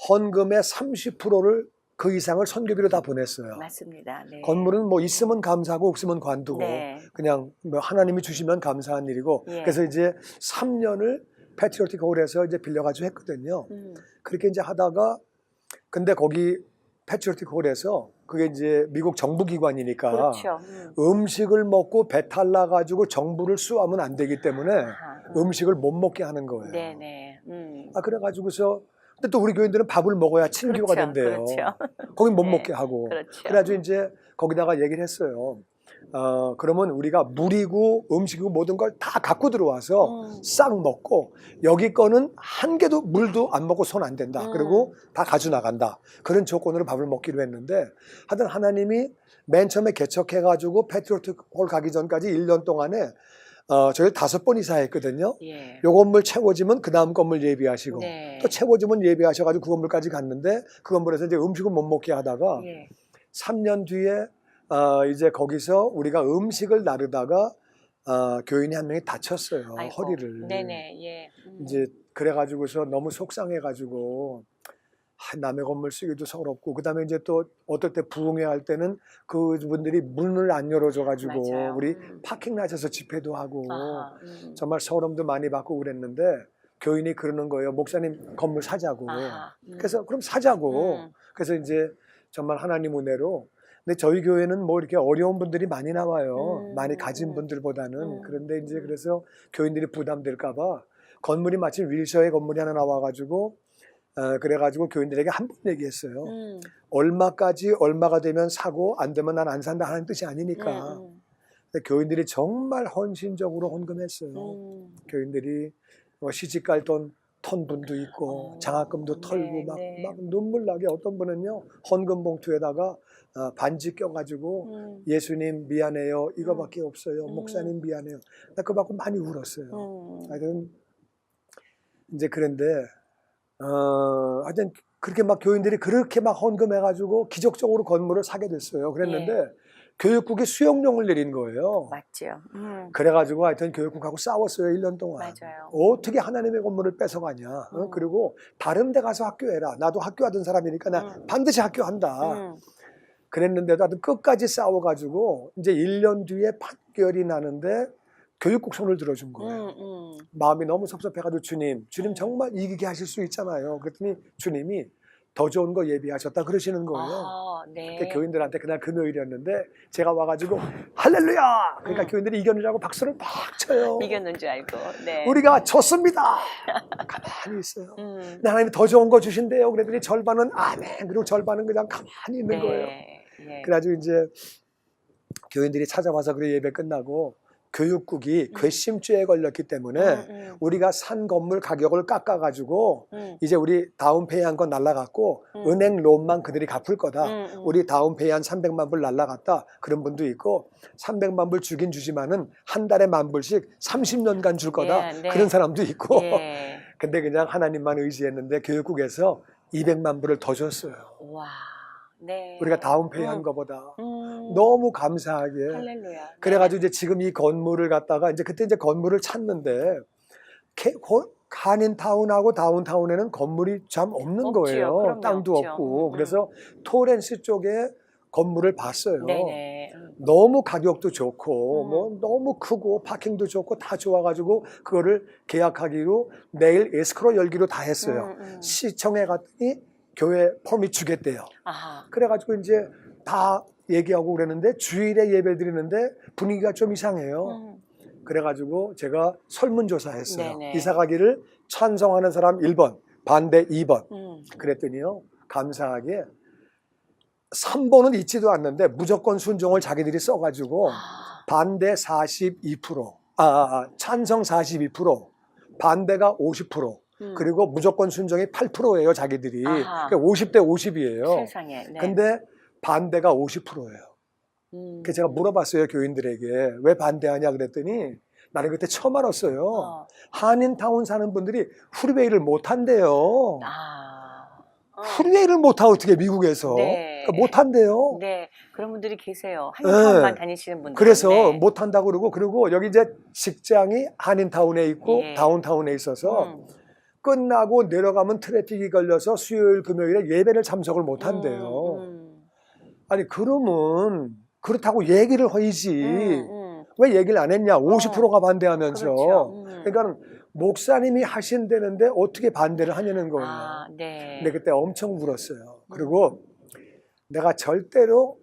Speaker 3: 헌금의 30%를 그 이상을 선교비로 다 보냈어요.
Speaker 2: 맞습니다. 네.
Speaker 3: 건물은 뭐 있으면 감사하고 없으면 관두고
Speaker 2: 네.
Speaker 3: 그냥 뭐 하나님이 주시면 감사한 일이고
Speaker 2: 예.
Speaker 3: 그래서 이제 3년을 패트리오틱 홀에서 이제 빌려가지고 했거든요. 그렇게 이제 하다가 근데 거기 패트리오틱 홀에서 그게 이제 미국 정부기관이니까
Speaker 2: 그렇죠.
Speaker 3: 음식을 먹고 배탈 나가지고 정부를 수하면 안 되기 때문에
Speaker 2: 아하,
Speaker 3: 음식을 못 먹게 하는 거예요.
Speaker 2: 네네.
Speaker 3: 그래가지고서 근데 또 우리 교인들은 밥을 먹어야 친교가
Speaker 2: 그렇죠,
Speaker 3: 된대요.
Speaker 2: 그렇죠.
Speaker 3: 거긴 못
Speaker 2: 네,
Speaker 3: 먹게 하고.
Speaker 2: 그렇죠.
Speaker 3: 그래가지고 이제 거기다가 얘기를 했어요. 그러면 우리가 물이고 음식이고 모든 걸 다 갖고 들어와서 싹 먹고 여기 거는 한 개도 물도 안 먹고 손 안 댄다. 그리고 다 가져나간다. 그런 조건으로 밥을 먹기로 했는데 하여튼 하나님이 맨 처음에 개척해가지고 패트리오틱 홀 가기 전까지 1년 동안에 저희를 5번 이사했거든요.
Speaker 2: 예.
Speaker 3: 요 건물 채워지면 그 다음 건물 예비하시고
Speaker 2: 네.
Speaker 3: 또 채워지면 예비하셔가지고 그 건물까지 갔는데 그 건물에서 이제 음식을 못 먹게 하다가
Speaker 2: 예.
Speaker 3: 3년 뒤에 이제 거기서 우리가 음식을 나르다가 교인이 한 명이 다쳤어요.
Speaker 2: 아이고.
Speaker 3: 허리를.
Speaker 2: 네네. 예.
Speaker 3: 이제 그래가지고서 너무 속상해가지고 남의 건물 쓰기도 서럽고 그다음에 이제 또 어떨 때 부흥회 할 때는 그분들이 문을 안 열어줘가지고
Speaker 2: 맞아요.
Speaker 3: 우리 파킹라에서 집회도 하고
Speaker 2: 아하,
Speaker 3: 정말 서름도 많이 받고 그랬는데 교인이 그러는 거예요. 목사님 건물 사자고.
Speaker 2: 아하,
Speaker 3: 그래서 그럼 사자고. 그래서 이제 정말 하나님 은혜로. 근데 저희 교회는 뭐 이렇게 어려운 분들이 많이 나와요. 많이 가진 분들보다는. 그런데 이제 그래서 교인들이 부담될까봐 건물이 마침 윌셔의 건물이 하나 나와가지고 그래가지고 교인들에게 한 번 얘기했어요. 얼마까지 얼마가 되면 사고 안 되면 난 안 산다 하는 뜻이 아니니까. 근데 교인들이 정말 헌신적으로 헌금했어요. 교인들이 시집갈 돈 턴 분도 있고 장학금도 털고 막 눈물 나게 어떤 분은요 헌금 봉투에다가 반지 껴가지고 예수님 미안해요 이거밖에 없어요 목사님 미안해요 나 그거 받고 많이 울었어요. 하여튼 이제 그런데 하여튼 그렇게 막 교인들이 그렇게 막 헌금해가지고 기적적으로 건물을 사게 됐어요. 그랬는데 교육국이 수용령을 내린 거예요.
Speaker 2: 맞죠.
Speaker 3: 그래가지고 하여튼 교육국하고 싸웠어요. 1년 동안.
Speaker 2: 맞아요.
Speaker 3: 어떻게 하나님의 건물을 뺏어가냐. 그리고 다른 데 가서 학교해라. 나도 학교하던 사람이니까 나 반드시 학교한다. 그랬는데도 하여튼 끝까지 싸워가지고 이제 1년 뒤에 판결이 나는데 교육국 손을 들어준 거예요. 마음이 너무 섭섭해가지고 주님 정말 이기게 하실 수 있잖아요. 그랬더니 주님이 더 좋은 거 예비하셨다 그러시는 거예요.
Speaker 2: 네.
Speaker 3: 교인들한테 그날 금요일이었는데 제가 와가지고 할렐루야! 그러니까 교인들이 이겼느라고 박수를 막 쳐요.
Speaker 2: 이겼는 줄 알고. 네.
Speaker 3: 우리가 졌습니다. 가만히 있어요. 근데 하나님이 더 좋은 거 주신대요. 그랬더니 절반은 아멘 그리고 절반은 그냥 가만히 있는 거예요.
Speaker 2: 네.
Speaker 3: 그래가지고 이제 교인들이 찾아와서 그래 예배 끝나고 교육국이 괘씸죄에 걸렸기 때문에 우리가 산 건물 가격을 깎아가지고 이제 우리 다운페이한 건 날라갔고 은행 론만 그들이 갚을 거다. 우리 다운페이한 300만 불 날라갔다. 그런 분도 있고 300만 불 주긴 주지만은 한 달에 10,000불씩 30년간 줄 거다. 그런 사람도 있고 근데 그냥 하나님만 의지했는데 교육국에서 200만 불을 더 줬어요.
Speaker 2: 와. 네.
Speaker 3: 우리가 다운페이한 거보다 너무 감사하게.
Speaker 2: 할렐루야.
Speaker 3: 그래가지고 이제 지금 이 건물을 갖다가 이제 그때 이제 건물을 찾는데 한인타운하고 다운타운에는 건물이 참 없는
Speaker 2: 없지요.
Speaker 3: 거예요.
Speaker 2: 그럼요,
Speaker 3: 땅도
Speaker 2: 없죠.
Speaker 3: 없고. 그래서 토렌스 쪽에 건물을 봤어요.
Speaker 2: 네네.
Speaker 3: 너무 가격도 좋고
Speaker 2: 음.
Speaker 3: 뭐 너무 크고 파킹도 좋고 다 좋아가지고 그거를 계약하기로 내일 에스크로 열기로 다 했어요. 시청에 갔더니 교회 퍼밋 주겠대요.
Speaker 2: 아하.
Speaker 3: 그래가지고 이제 다 얘기하고 그랬는데 주일에 예배 드리는데 분위기가 좀 이상해요. 그래가지고 제가 설문조사했어요.
Speaker 2: 네네.
Speaker 3: 이사 가기를 찬성하는 사람 1번, 반대 2번.
Speaker 2: 음.
Speaker 3: 그랬더니요, 감사하게 3번은 있지도 않는데 무조건 순종을 자기들이 써가지고 반대 42%, 찬성 42%, 반대가 50%, 그리고 무조건 순종이 8%예요, 자기들이.
Speaker 2: 아하.
Speaker 3: 그러니까 50대 50이에요.
Speaker 2: 세상에. 네.
Speaker 3: 근데 반대가 50%예요. 그래서 제가 물어봤어요, 교인들에게. 왜 반대하냐 그랬더니 나는 그때 처음 알았어요. 한인타운 사는 분들이 프리웨이를 못 한대요. 프리웨이를 못하고 어떻게 미국에서.
Speaker 2: 네.
Speaker 3: 그러니까 못 한대요.
Speaker 2: 네, 그런 분들이 계세요. 한인타운만 다니시는 분들.
Speaker 3: 그래서
Speaker 2: 네.
Speaker 3: 못 한다고 그러고, 그리고 여기 이제 직장이 한인타운에 있고
Speaker 2: 예.
Speaker 3: 다운타운에 있어서 끝나고 내려가면 트래픽이 걸려서 수요일 금요일에 예배를 참석을 못 한대요. 아니 그러면 그렇다고 얘기를 해야지. 왜 얘기를 안 했냐? 50%가 반대하면서.
Speaker 2: 그렇죠.
Speaker 3: 그러니까 목사님이 하신다는데 어떻게 반대를 하냐는 거예요.
Speaker 2: 네.
Speaker 3: 근데 그때 엄청 울었어요. 그리고 내가 절대로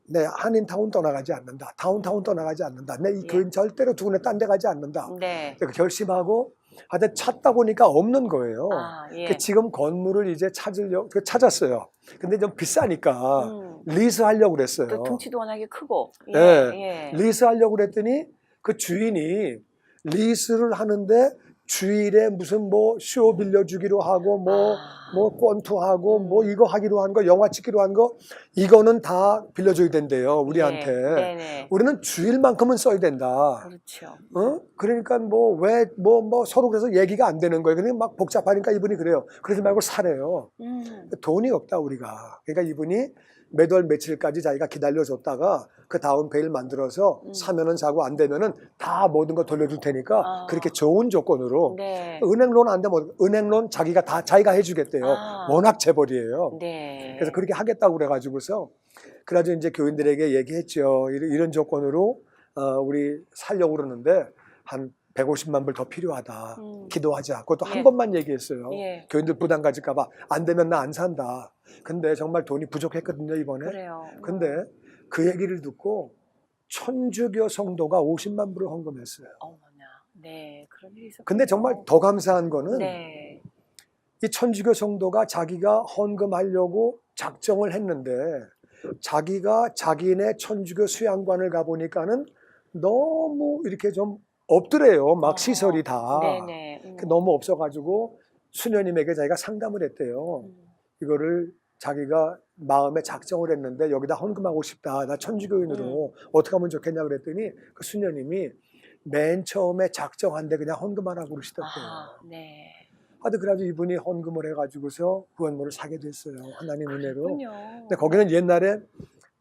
Speaker 3: 내 한인타운 떠나가지 않는다. 다운타운 떠나가지 않는다. 내 이 교인 절대로 두 군데 딴 데 가지 않는다.
Speaker 2: 네.
Speaker 3: 결심하고 하여튼 찾다 보니까 없는 거예요.
Speaker 2: 예.
Speaker 3: 지금 건물을 이제 찾았어요. 근데 좀 비싸니까 리스 하려고 그랬어요.
Speaker 2: 또 등치도 워낙에 크고. 예.
Speaker 3: 네.
Speaker 2: 예.
Speaker 3: 리스 하려고 그랬더니 그 주인이 리스를 하는데 주일에 무슨 뭐 쇼 빌려주기로 하고 뭐 권투하고 뭐 이거 하기로 한 거, 영화 찍기로 한 거, 이거는 다 빌려줘야 된대요, 우리한테.
Speaker 2: 네네.
Speaker 3: 우리는 주일만큼은 써야 된다.
Speaker 2: 그렇죠.
Speaker 3: 그러니까 뭐 서로 그래서 얘기가 안 되는 거예요. 그러니까 막 복잡하니까 이분이 그래요. 그러지 말고 사래요. 돈이 없다 우리가. 그러니까 이분이 몇 월 며칠까지 자기가 기다려줬다가 그 다음 베일 만들어서 사면은 사고 안 되면은 다 모든 거 돌려줄 테니까 그렇게 좋은 조건으로.
Speaker 2: 네.
Speaker 3: 은행론 안 되면 은행론 자기가 해주겠대요. 워낙 재벌이에요.
Speaker 2: 네.
Speaker 3: 그래서 그렇게 하겠다고 그래가지고서 그래가지고 이제 교인들에게 얘기했죠. 이런 조건으로 우리 살려고 그러는데 한 150만 불 더 필요하다. 기도하자. 그것도 한 번만 얘기했어요.
Speaker 2: 예.
Speaker 3: 교인들 부담 가질까봐 안 되면 나 안 산다. 근데 정말 돈이 부족했거든요, 이번에.
Speaker 2: 그래요.
Speaker 3: 근데 그 얘기를 듣고 천주교 성도가 50만 불을 헌금했어요.
Speaker 2: 어머나. 네, 그런 일이 있었군요.
Speaker 3: 근데 정말 더 감사한 거는
Speaker 2: 네.
Speaker 3: 이 천주교 성도가 자기가 헌금하려고 작정을 했는데 자기가 자기네 천주교 수양관을 가보니까는 너무 이렇게 좀 없더래요. 막 시설이 다.
Speaker 2: 네네.
Speaker 3: 너무 없어가지고 수녀님에게 자기가 상담을 했대요. 이거를 자기가 마음에 작정을 했는데 여기다 헌금하고 싶다. 나 천주교인으로 어떻게 하면 좋겠냐 그랬더니 그 수녀님이 맨 처음에 작정한데 그냥 헌금하라고 그러시더라고요.
Speaker 2: 네.
Speaker 3: 하여튼 그래가지고 이분이 헌금을 해가지고서 구원물을 사게 됐어요. 하나님 은혜로.
Speaker 2: 그렇군요.
Speaker 3: 근데 거기는 옛날에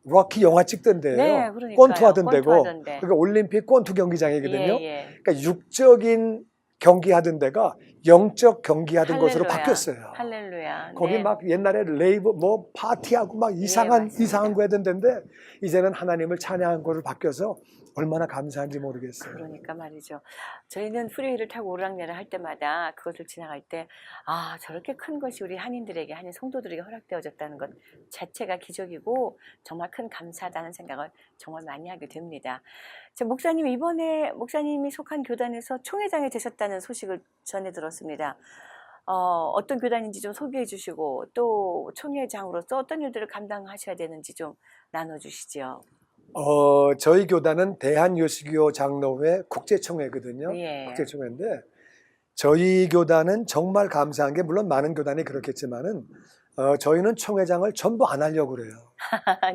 Speaker 3: 럭키 영화 찍던 데예요.
Speaker 2: 네, 그러니까요.
Speaker 3: 권투 하던 데고.
Speaker 2: 권투하던 데.
Speaker 3: 그러니까 올림픽 권투 경기장이거든요.
Speaker 2: 예.
Speaker 3: 그러니까 육적인 경기하던 데가 영적 경기하던 곳으로
Speaker 2: 할렐루야.
Speaker 3: 바뀌었어요.
Speaker 2: 할렐루야.
Speaker 3: 거기
Speaker 2: 네.
Speaker 3: 막 옛날에 레이브 뭐 파티하고 막 이상한 거 하던 데인데 이제는 하나님을 찬양한 곳으로 바뀌어서 얼마나 감사한지 모르겠어요.
Speaker 2: 그러니까 말이죠. 저희는 프리웨이를 타고 오르락내락 할 때마다 그것을 지나갈 때 저렇게 큰 것이 우리 한인들에게, 한인 성도들에게 허락되어졌다는 것 자체가 기적이고 정말 큰 감사하다는 생각을 정말 많이 하게 됩니다. 목사님, 이번에 목사님이 속한 교단에서 총회장이 되셨다는 소식을 전해 들었습니다. 어떤 교단인지 좀 소개해 주시고 또 총회장으로서 어떤 일들을 감당하셔야 되는지 좀 나눠주시죠.
Speaker 3: 저희 교단은 대한요시교 장로회 국제총회거든요.
Speaker 2: 예.
Speaker 3: 국제총회인데 저희 교단은 정말 감사한 게 물론 많은 교단이 그렇겠지만은 저희는 총회장을 전부 안 하려고 그래요.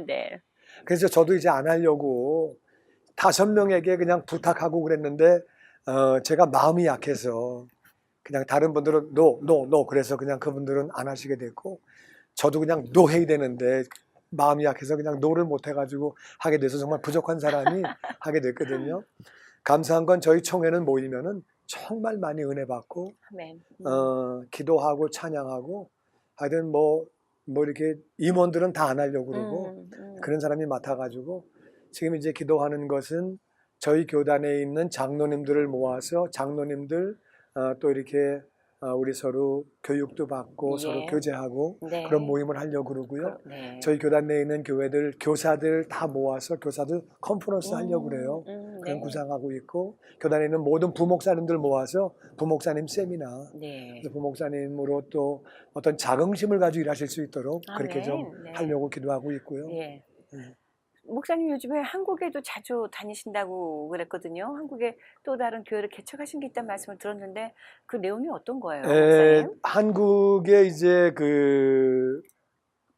Speaker 2: 네.
Speaker 3: 그래서 저도 이제 안 하려고 5명에게 그냥 부탁하고 그랬는데 제가 마음이 약해서 그냥 다른 분들은 no 그래서 그냥 그분들은 안 하시게 됐고 저도 그냥 no 해야 되는데 마음이 약해서 그냥 노를 못 해가지고 하게 돼서 정말 부족한 사람이 하게 됐거든요. 감사한 건 저희 총회는 모이면은 정말 많이 은혜 받고
Speaker 2: 아멘.
Speaker 3: 기도하고 찬양하고 하여튼 뭐 이렇게 임원들은 다 안 하려고 그러고 그런 사람이 맡아가지고 지금 이제 기도하는 것은 저희 교단에 있는 장로님들을 모아서 장로님들 또 이렇게 우리 서로 교육도 받고
Speaker 2: 예.
Speaker 3: 서로 교제하고
Speaker 2: 네.
Speaker 3: 그런 모임을 하려고 그러고요.
Speaker 2: 네.
Speaker 3: 저희 교단 내에 있는 교회들 교사들 다 모아서 교사들 컨퍼런스 하려고 그래요. 그런
Speaker 2: 네.
Speaker 3: 구상하고 있고 교단에 있는 모든 부목사님들 모아서 부목사님 세미나
Speaker 2: 네.
Speaker 3: 부목사님으로 또 어떤 자긍심을 가지고 일하실 수 있도록 그렇게
Speaker 2: 아멘.
Speaker 3: 좀
Speaker 2: 네.
Speaker 3: 하려고 기도하고 있고요.
Speaker 2: 예.
Speaker 3: 네.
Speaker 2: 목사님 요즘에 한국에도 자주 다니신다고 그랬거든요. 한국에 또 다른 교회를 개척하신 게 있다는 말씀을 들었는데 그 내용이 어떤 거예요, 목사님?
Speaker 3: 한국에 이제 그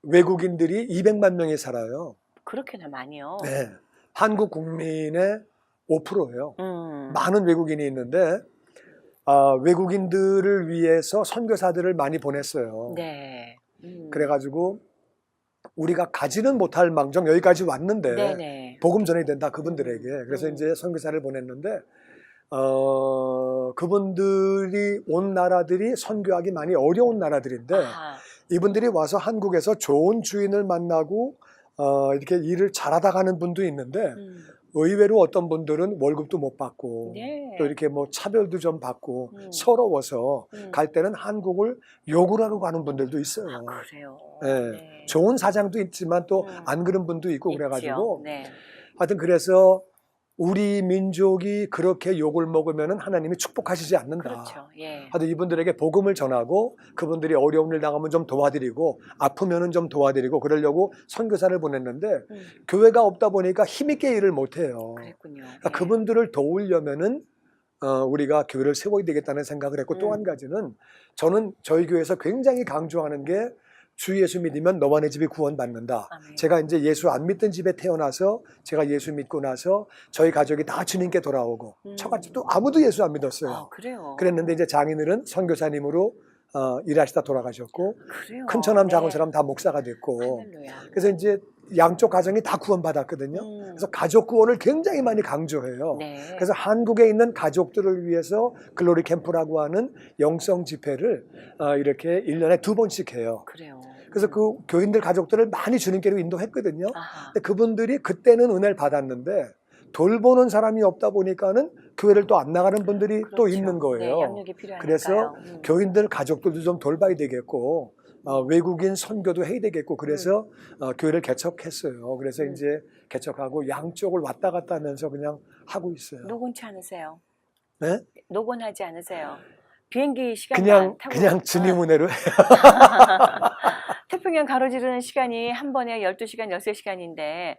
Speaker 3: 외국인들이 200만 명이 살아요.
Speaker 2: 그렇게나 많이요?
Speaker 3: 네. 한국 국민의 5%예요.
Speaker 2: 음.
Speaker 3: 많은 외국인이 있는데 외국인들을 위해서 선교사들을 많이 보냈어요.
Speaker 2: 네.
Speaker 3: 그래가지고 우리가 가지는 못할 망정 여기까지 왔는데
Speaker 2: 네네.
Speaker 3: 복음 전해야 된다 그분들에게. 그래서 이제 선교사를 보냈는데 그분들이 온 나라들이 선교하기 많이 어려운 나라들인데
Speaker 2: 아하.
Speaker 3: 이분들이 와서 한국에서 좋은 주인을 만나고 이렇게 일을 잘하다 가는 분도 있는데 의외로 어떤 분들은 월급도 못 받고
Speaker 2: 네.
Speaker 3: 또 이렇게 뭐 차별도 좀 받고 서러워서 갈 때는 한국을 욕을 하고 가는 분들도 있어요.
Speaker 2: 아, 그래요?
Speaker 3: 네.
Speaker 2: 네.
Speaker 3: 좋은 사장도 있지만 또 안 그런 분도 있고
Speaker 2: 있지요.
Speaker 3: 그래가지고
Speaker 2: 네.
Speaker 3: 하여튼 그래서 우리 민족이 그렇게 욕을 먹으면 하나님이 축복하시지 않는다.
Speaker 2: 그렇죠. 예.
Speaker 3: 하여튼 이분들에게 복음을 전하고 그분들이 어려운 일 당하면 좀 도와드리고 아프면은 좀 도와드리고 그러려고 선교사를 보냈는데 교회가 없다 보니까 힘있게 일을 못해요.
Speaker 2: 그랬군요.
Speaker 3: 그러니까 그분들을 도우려면은 우리가 교회를 세워야 되겠다는 생각을 했고 또 한 가지는 저는 저희 교회에서 굉장히 강조하는 게 주 예수 믿으면 너와 내 집이 구원받는다.
Speaker 2: 아멘.
Speaker 3: 제가 이제 예수 안 믿던 집에 태어나서 제가 예수 믿고 나서 저희 가족이 다 주님께 돌아오고 처갓집도 아무도 예수 안 믿었어요.
Speaker 2: 아, 그래요?
Speaker 3: 그랬는데 이제 장인어른 선교사님으로 일하시다 돌아가셨고
Speaker 2: 그래요?
Speaker 3: 큰처남
Speaker 2: 네.
Speaker 3: 작은 사람 다 목사가 됐고
Speaker 2: 할렐루야.
Speaker 3: 그래서 이제 양쪽 가정이 다 구원받았거든요. 그래서 가족 구원을 굉장히 많이 강조해요.
Speaker 2: 네.
Speaker 3: 그래서 한국에 있는 가족들을 위해서 글로리 캠프라고 하는 영성 집회를 이렇게 1년에 2번씩 해요.
Speaker 2: 그래요.
Speaker 3: 그래서 그 교인들 가족들을 많이 주님께로 인도했거든요.
Speaker 2: 아하.
Speaker 3: 근데 그분들이 그때는 은혜를 받았는데 돌보는 사람이 없다 보니까는 교회를 또 안 나가는 분들이
Speaker 2: 그렇죠.
Speaker 3: 또 있는 거예요.
Speaker 2: 네, 양육이 필요하니까요.
Speaker 3: 그래서 교인들 가족들도 좀 돌봐야 되겠고 외국인 선교도 해야 되겠고 그래서 교회를 개척했어요. 그래서 이제 개척하고 양쪽을 왔다 갔다 하면서 그냥 하고 있어요.
Speaker 2: 노곤치 않으세요?
Speaker 3: 네?
Speaker 2: 노곤하지 않으세요? 비행기 시간
Speaker 3: 그냥 주님 은혜로 해요.
Speaker 2: 태평양 가로지르는 시간이 한 번에 12시간, 13시간인데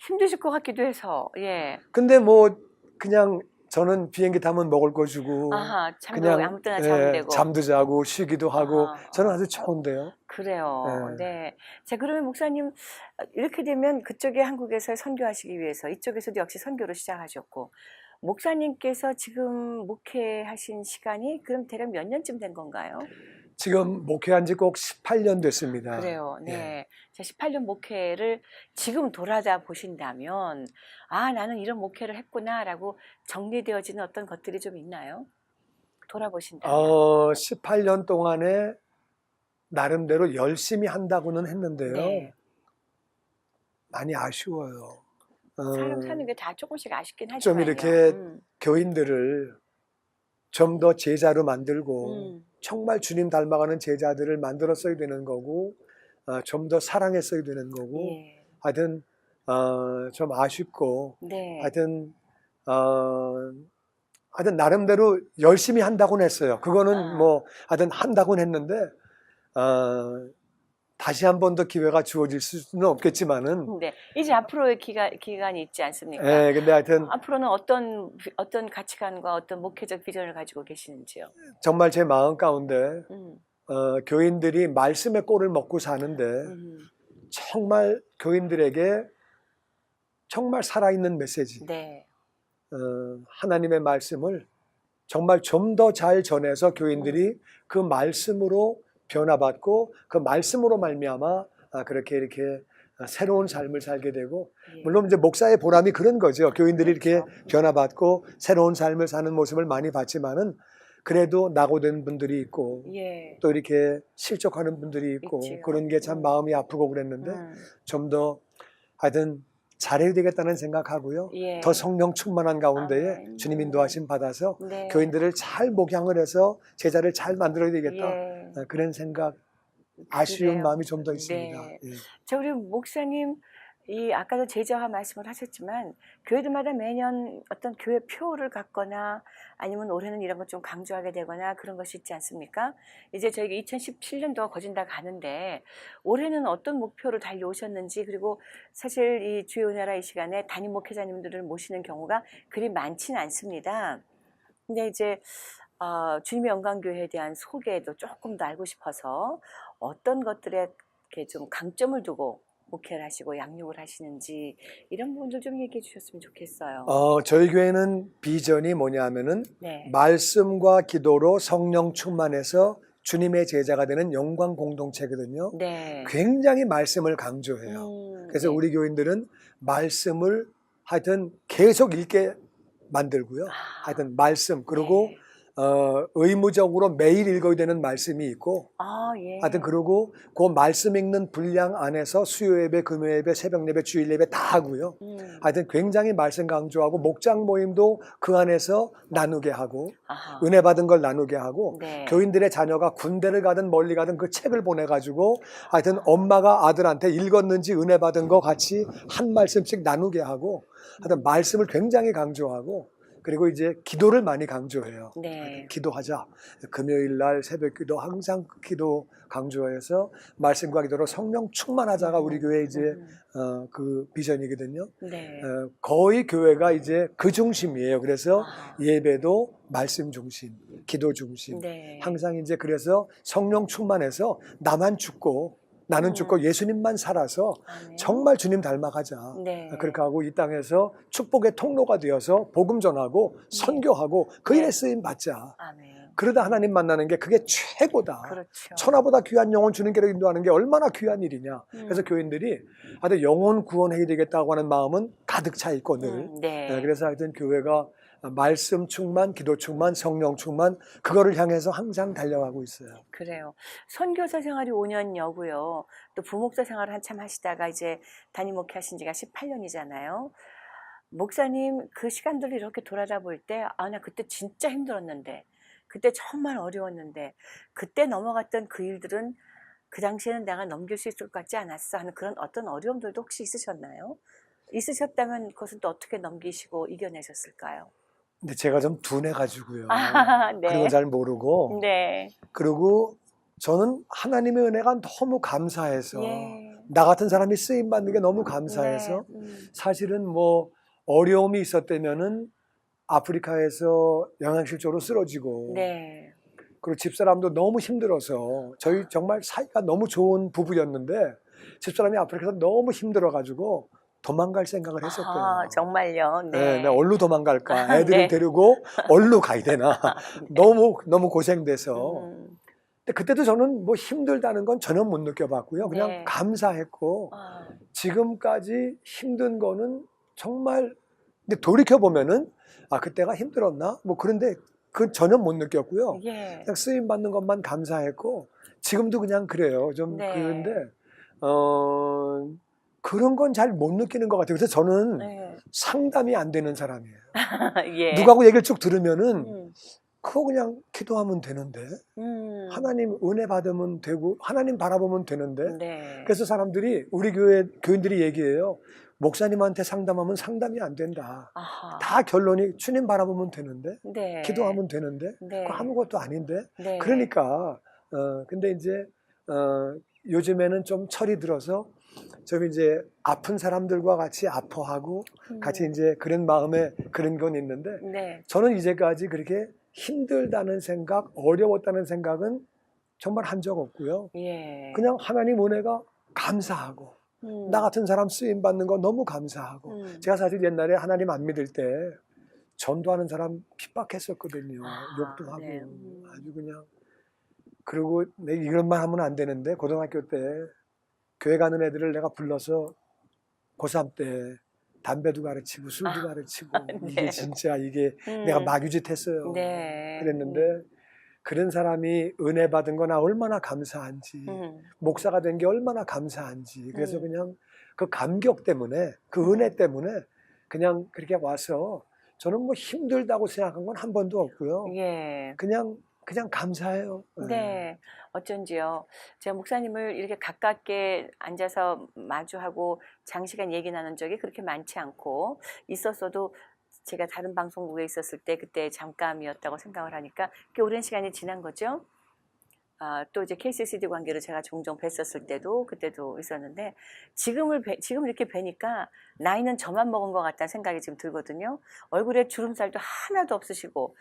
Speaker 2: 힘드실 것 같기도 해서. 예.
Speaker 3: 근데 뭐 그냥 저는 비행기 타면 먹을 거 주고
Speaker 2: 아하, 잠도
Speaker 3: 그냥
Speaker 2: 아무 때나 자면 되고.
Speaker 3: 잠도 자고 쉬기도 하고
Speaker 2: 아하.
Speaker 3: 저는 아주 좋은데요.
Speaker 2: 그래요.
Speaker 3: 네.
Speaker 2: 네. 자, 그러면 목사님 이렇게 되면 그쪽에 한국에서 선교하시기 위해서 이쪽에서도 역시 선교를 시작하셨고 목사님께서 지금 목회하신 시간이 그럼 대략 몇 년쯤 된 건가요?
Speaker 3: 지금 목회한 지 꼭 18년 됐습니다.
Speaker 2: 그래요. 네.
Speaker 3: 예.
Speaker 2: 자, 18년 목회를 지금 돌아다 보신다면 아, 나는 이런 목회를 했구나라고 정리되어지는 어떤 것들이 좀 있나요? 돌아보신다면.
Speaker 3: 18년 동안에 나름대로 열심히 한다고는 했는데요.
Speaker 2: 네.
Speaker 3: 많이 아쉬워요.
Speaker 2: 사람 사는 게 다 조금씩 아쉽긴 하지만
Speaker 3: 좀 이렇게 교인들을 좀 더 제자로 만들고 정말 주님 닮아가는 제자들을 만들었어야 되는 거고 좀 더 사랑했어야 되는 거고
Speaker 2: 예.
Speaker 3: 하여튼 좀 아쉽고
Speaker 2: 네.
Speaker 3: 하여튼 나름대로 열심히 한다고는 했어요. 그거는 뭐 하여튼 한다고는 했는데 다시 한 번 더 기회가 주어질 수는 없겠지만은
Speaker 2: 네. 이제 앞으로의 기간이 있지 않습니까?
Speaker 3: 네, 근데 하여튼
Speaker 2: 앞으로는 어떤 가치관과 어떤 목회적 비전을 가지고 계시는지요?
Speaker 3: 정말 제 마음 가운데 교인들이 말씀의 꼴을 먹고 사는데 정말 교인들에게 정말 살아있는 메시지
Speaker 2: 네.
Speaker 3: 하나님의 말씀을 정말 좀 더 잘 전해서 교인들이 그 말씀으로 변화받고 그 말씀으로 말미암아 그렇게 이렇게 새로운 삶을 살게 되고,
Speaker 2: 예.
Speaker 3: 물론 이제 목사의 보람이 그런 거죠. 교인들이 이렇게
Speaker 2: 그렇죠.
Speaker 3: 변화받고 새로운 삶을 사는 모습을 많이 봤지만은 그래도 낙오된 분들이 있고
Speaker 2: 예.
Speaker 3: 또 이렇게 실족하는 분들이 있고
Speaker 2: 있지요.
Speaker 3: 그런 게 참 마음이 아프고 그랬는데 좀 더 하여튼 잘해야 되겠다는 생각하고요.
Speaker 2: 예.
Speaker 3: 더 성령 충만한 가운데에
Speaker 2: 아멘.
Speaker 3: 주님 인도하심 받아서
Speaker 2: 네.
Speaker 3: 교인들을 잘 목양을 해서 제자를 잘 만들어야 되겠다.
Speaker 2: 예.
Speaker 3: 그런 생각, 아쉬운
Speaker 2: 그래요.
Speaker 3: 마음이 좀 더 있습니다.
Speaker 2: 네.
Speaker 3: 예.
Speaker 2: 저 우리 목사님 아까도 제자화 말씀을 하셨지만 교회들마다 매년 어떤 교회 표를 갖거나 아니면 올해는 이런 것 좀 강조하게 되거나 그런 것이 있지 않습니까? 이제 저희가 2017년도가 거진 다 가는데 올해는 어떤 목표를 달려오셨는지, 그리고 사실 이 주의 은혜라 이 시간에 담임 목회자님들을 모시는 경우가 그리 많지는 않습니다. 근데 이제 주님의 영광교회에 대한 소개도 조금 더 알고 싶어서 어떤 것들에 이렇게 좀 강점을 두고 목회를 하시고 양육을 하시는지 이런 부분들 좀 얘기해 주셨으면 좋겠어요.
Speaker 3: 저희 교회는 비전이 뭐냐면은
Speaker 2: 네.
Speaker 3: 말씀과 기도로 성령 충만해서 주님의 제자가 되는 영광 공동체거든요.
Speaker 2: 네.
Speaker 3: 굉장히 말씀을 강조해요. 그래서
Speaker 2: 네.
Speaker 3: 우리 교인들은 말씀을 하여튼 계속 읽게 만들고요. 하여튼 말씀, 그리고
Speaker 2: 네.
Speaker 3: 의무적으로 매일 읽어야 되는 말씀이 있고,
Speaker 2: 예.
Speaker 3: 하여튼 그리고 그 말씀 읽는 분량 안에서 수요 예배, 금요 예배, 새벽 예배, 주일 예배 다 하고요. 하여튼 굉장히 말씀 강조하고 목장 모임도 그 안에서 나누게 하고
Speaker 2: 아하.
Speaker 3: 은혜 받은 걸 나누게 하고
Speaker 2: 네.
Speaker 3: 교인들의 자녀가 군대를 가든 멀리 가든 그 책을 보내가지고 하여튼 엄마가 아들한테 읽었는지 은혜 받은 거 같이 한 말씀씩 나누게 하고 하여튼 말씀을 굉장히 강조하고, 그리고 이제 기도를 많이 강조해요.
Speaker 2: 네.
Speaker 3: 기도하자. 금요일 날 새벽 기도 항상 기도 강조해서 말씀과 기도로 성령 충만하자가 우리 교회 이제 그 비전이거든요.
Speaker 2: 네.
Speaker 3: 거의 교회가 이제 그 중심이에요. 그래서
Speaker 2: 아.
Speaker 3: 예배도 말씀 중심, 기도 중심.
Speaker 2: 네.
Speaker 3: 항상 이제 그래서 성령 충만해서 나만 죽고 나는 죽고 예수님만 살아서
Speaker 2: 아멘.
Speaker 3: 정말 주님 닮아가자.
Speaker 2: 네.
Speaker 3: 그렇게 하고 이 땅에서 축복의 통로가 되어서 복음 전하고 선교하고 그 일에 쓰임 받자.
Speaker 2: 아멘.
Speaker 3: 그러다 하나님 만나는 게 그게 최고다.
Speaker 2: 그렇죠.
Speaker 3: 천하보다 귀한 영혼 주님께로 인도하는 게 얼마나 귀한 일이냐. 그래서 교인들이 하여튼 영혼 구원해야 되겠다고 하는 마음은 가득 차 있고 늘.
Speaker 2: 네.
Speaker 3: 그래서 하여튼 교회가 말씀 충만, 기도 충만, 성령 충만, 그거를 향해서 항상 달려가고 있어요.
Speaker 2: 그래요. 선교사 생활이 5년여고요. 또 부목사 생활을 한참 하시다가 이제 담임 목회 하신 지가 18년이잖아요. 목사님 그 시간들을 이렇게 돌아다 볼 때 나 그때 진짜 힘들었는데, 그때 정말 어려웠는데, 그때 넘어갔던 그 일들은 그 당시에는 내가 넘길 수 있을 것 같지 않았어 하는 그런 어떤 어려움들도 혹시 있으셨나요? 있으셨다면 그것은 또 어떻게 넘기시고 이겨내셨을까요?
Speaker 3: 근데 제가 좀 둔해가지고요.
Speaker 2: 네.
Speaker 3: 그런 거 잘 모르고.
Speaker 2: 네.
Speaker 3: 그리고 저는 하나님의 은혜가 너무 감사해서
Speaker 2: 예.
Speaker 3: 나 같은 사람이 쓰임 받는 게 너무 감사해서
Speaker 2: 네.
Speaker 3: 사실은 뭐 어려움이 있었다면은 아프리카에서 영양실조로 쓰러지고
Speaker 2: 네.
Speaker 3: 그리고 집사람도 너무 힘들어서 저희 정말 사이가 너무 좋은 부부였는데 집사람이 아프리카에서 너무 힘들어가지고 도망갈 생각을 했었대요.
Speaker 2: 정말요?
Speaker 3: 네,
Speaker 2: 네.
Speaker 3: 내가 어디로 도망갈까? 애들을
Speaker 2: 네.
Speaker 3: 데리고 어디로 가야 되나? 너무 고생돼서. 근데 그때도 저는 뭐 힘들다는 건 전혀 못 느껴봤고요. 그냥
Speaker 2: 네.
Speaker 3: 감사했고 지금까지 힘든 거는 정말, 근데 돌이켜 보면은 그때가 힘들었나? 뭐 그런데 그 전혀 못 느꼈고요.
Speaker 2: 예.
Speaker 3: 그냥 쓰임 받는 것만 감사했고 지금도 그냥 그래요. 좀
Speaker 2: 네.
Speaker 3: 그런데 그런 건 잘 못 느끼는 것 같아요. 그래서 저는
Speaker 2: 네.
Speaker 3: 상담이 안 되는 사람이에요.
Speaker 2: 예.
Speaker 3: 누가하고 얘기를 쭉 들으면은 그거 그냥 기도하면 되는데 하나님 은혜 받으면 되고 하나님 바라보면 되는데
Speaker 2: 네.
Speaker 3: 그래서 사람들이 우리 교회 교인들이 얘기해요. 목사님한테 상담하면 상담이 안 된다.
Speaker 2: 아하.
Speaker 3: 다 결론이 주님 바라보면 되는데
Speaker 2: 네.
Speaker 3: 기도하면 되는데
Speaker 2: 네.
Speaker 3: 그거 아무것도 아닌데
Speaker 2: 네.
Speaker 3: 그러니까 근데 이제 요즘에는 좀 철이 들어서 좀 이제 아픈 사람들과 같이 아파하고 같이 이제 그런 마음에 그런 건 있는데
Speaker 2: 네.
Speaker 3: 저는 이제까지 그렇게 힘들다는 생각, 어려웠다는 생각은 정말 한 적 없고요.
Speaker 2: 예.
Speaker 3: 그냥 하나님 은혜가 감사하고 나 같은 사람 쓰임 받는 거 너무 감사하고 제가 사실 옛날에 하나님 안 믿을 때 전도하는 사람 핍박했었거든요. 욕도 하고
Speaker 2: 네.
Speaker 3: 아주 그냥 그리고 내가 이런 말 하면 안 되는데 고등학교 때 교회 가는 애들을 내가 불러서 고3 때 담배도 가르치고 술도 가르치고 이게 진짜 이게 내가 마귀짓 했어요.
Speaker 2: 네.
Speaker 3: 그랬는데 그런 사람이 은혜 받은 거나 얼마나 감사한지 목사가 된 게 얼마나 감사한지 그래서 그냥 그 감격 때문에 그 은혜 때문에 그냥 그렇게 와서 저는 뭐 힘들다고 생각한 건 한 번도 없고요.
Speaker 2: 예.
Speaker 3: 그냥 감사해요.
Speaker 2: 네, 어쩐지요. 제가 목사님을 이렇게 가깝게 앉아서 마주하고 장시간 얘기 나눈 적이 그렇게 많지 않고 있었어도 제가 다른 방송국에 있었을 때 그때 잠깐이었다고 생각을 하니까 꽤 오랜 시간이 지난 거죠. 또 이제 KCCD 관계로 제가 종종 뵀었을 때도 그때도 있었는데 지금 이렇게 뵈니까 나이는 저만 먹은 것 같다는 생각이 지금 들거든요. 얼굴에 주름살도 하나도 없으시고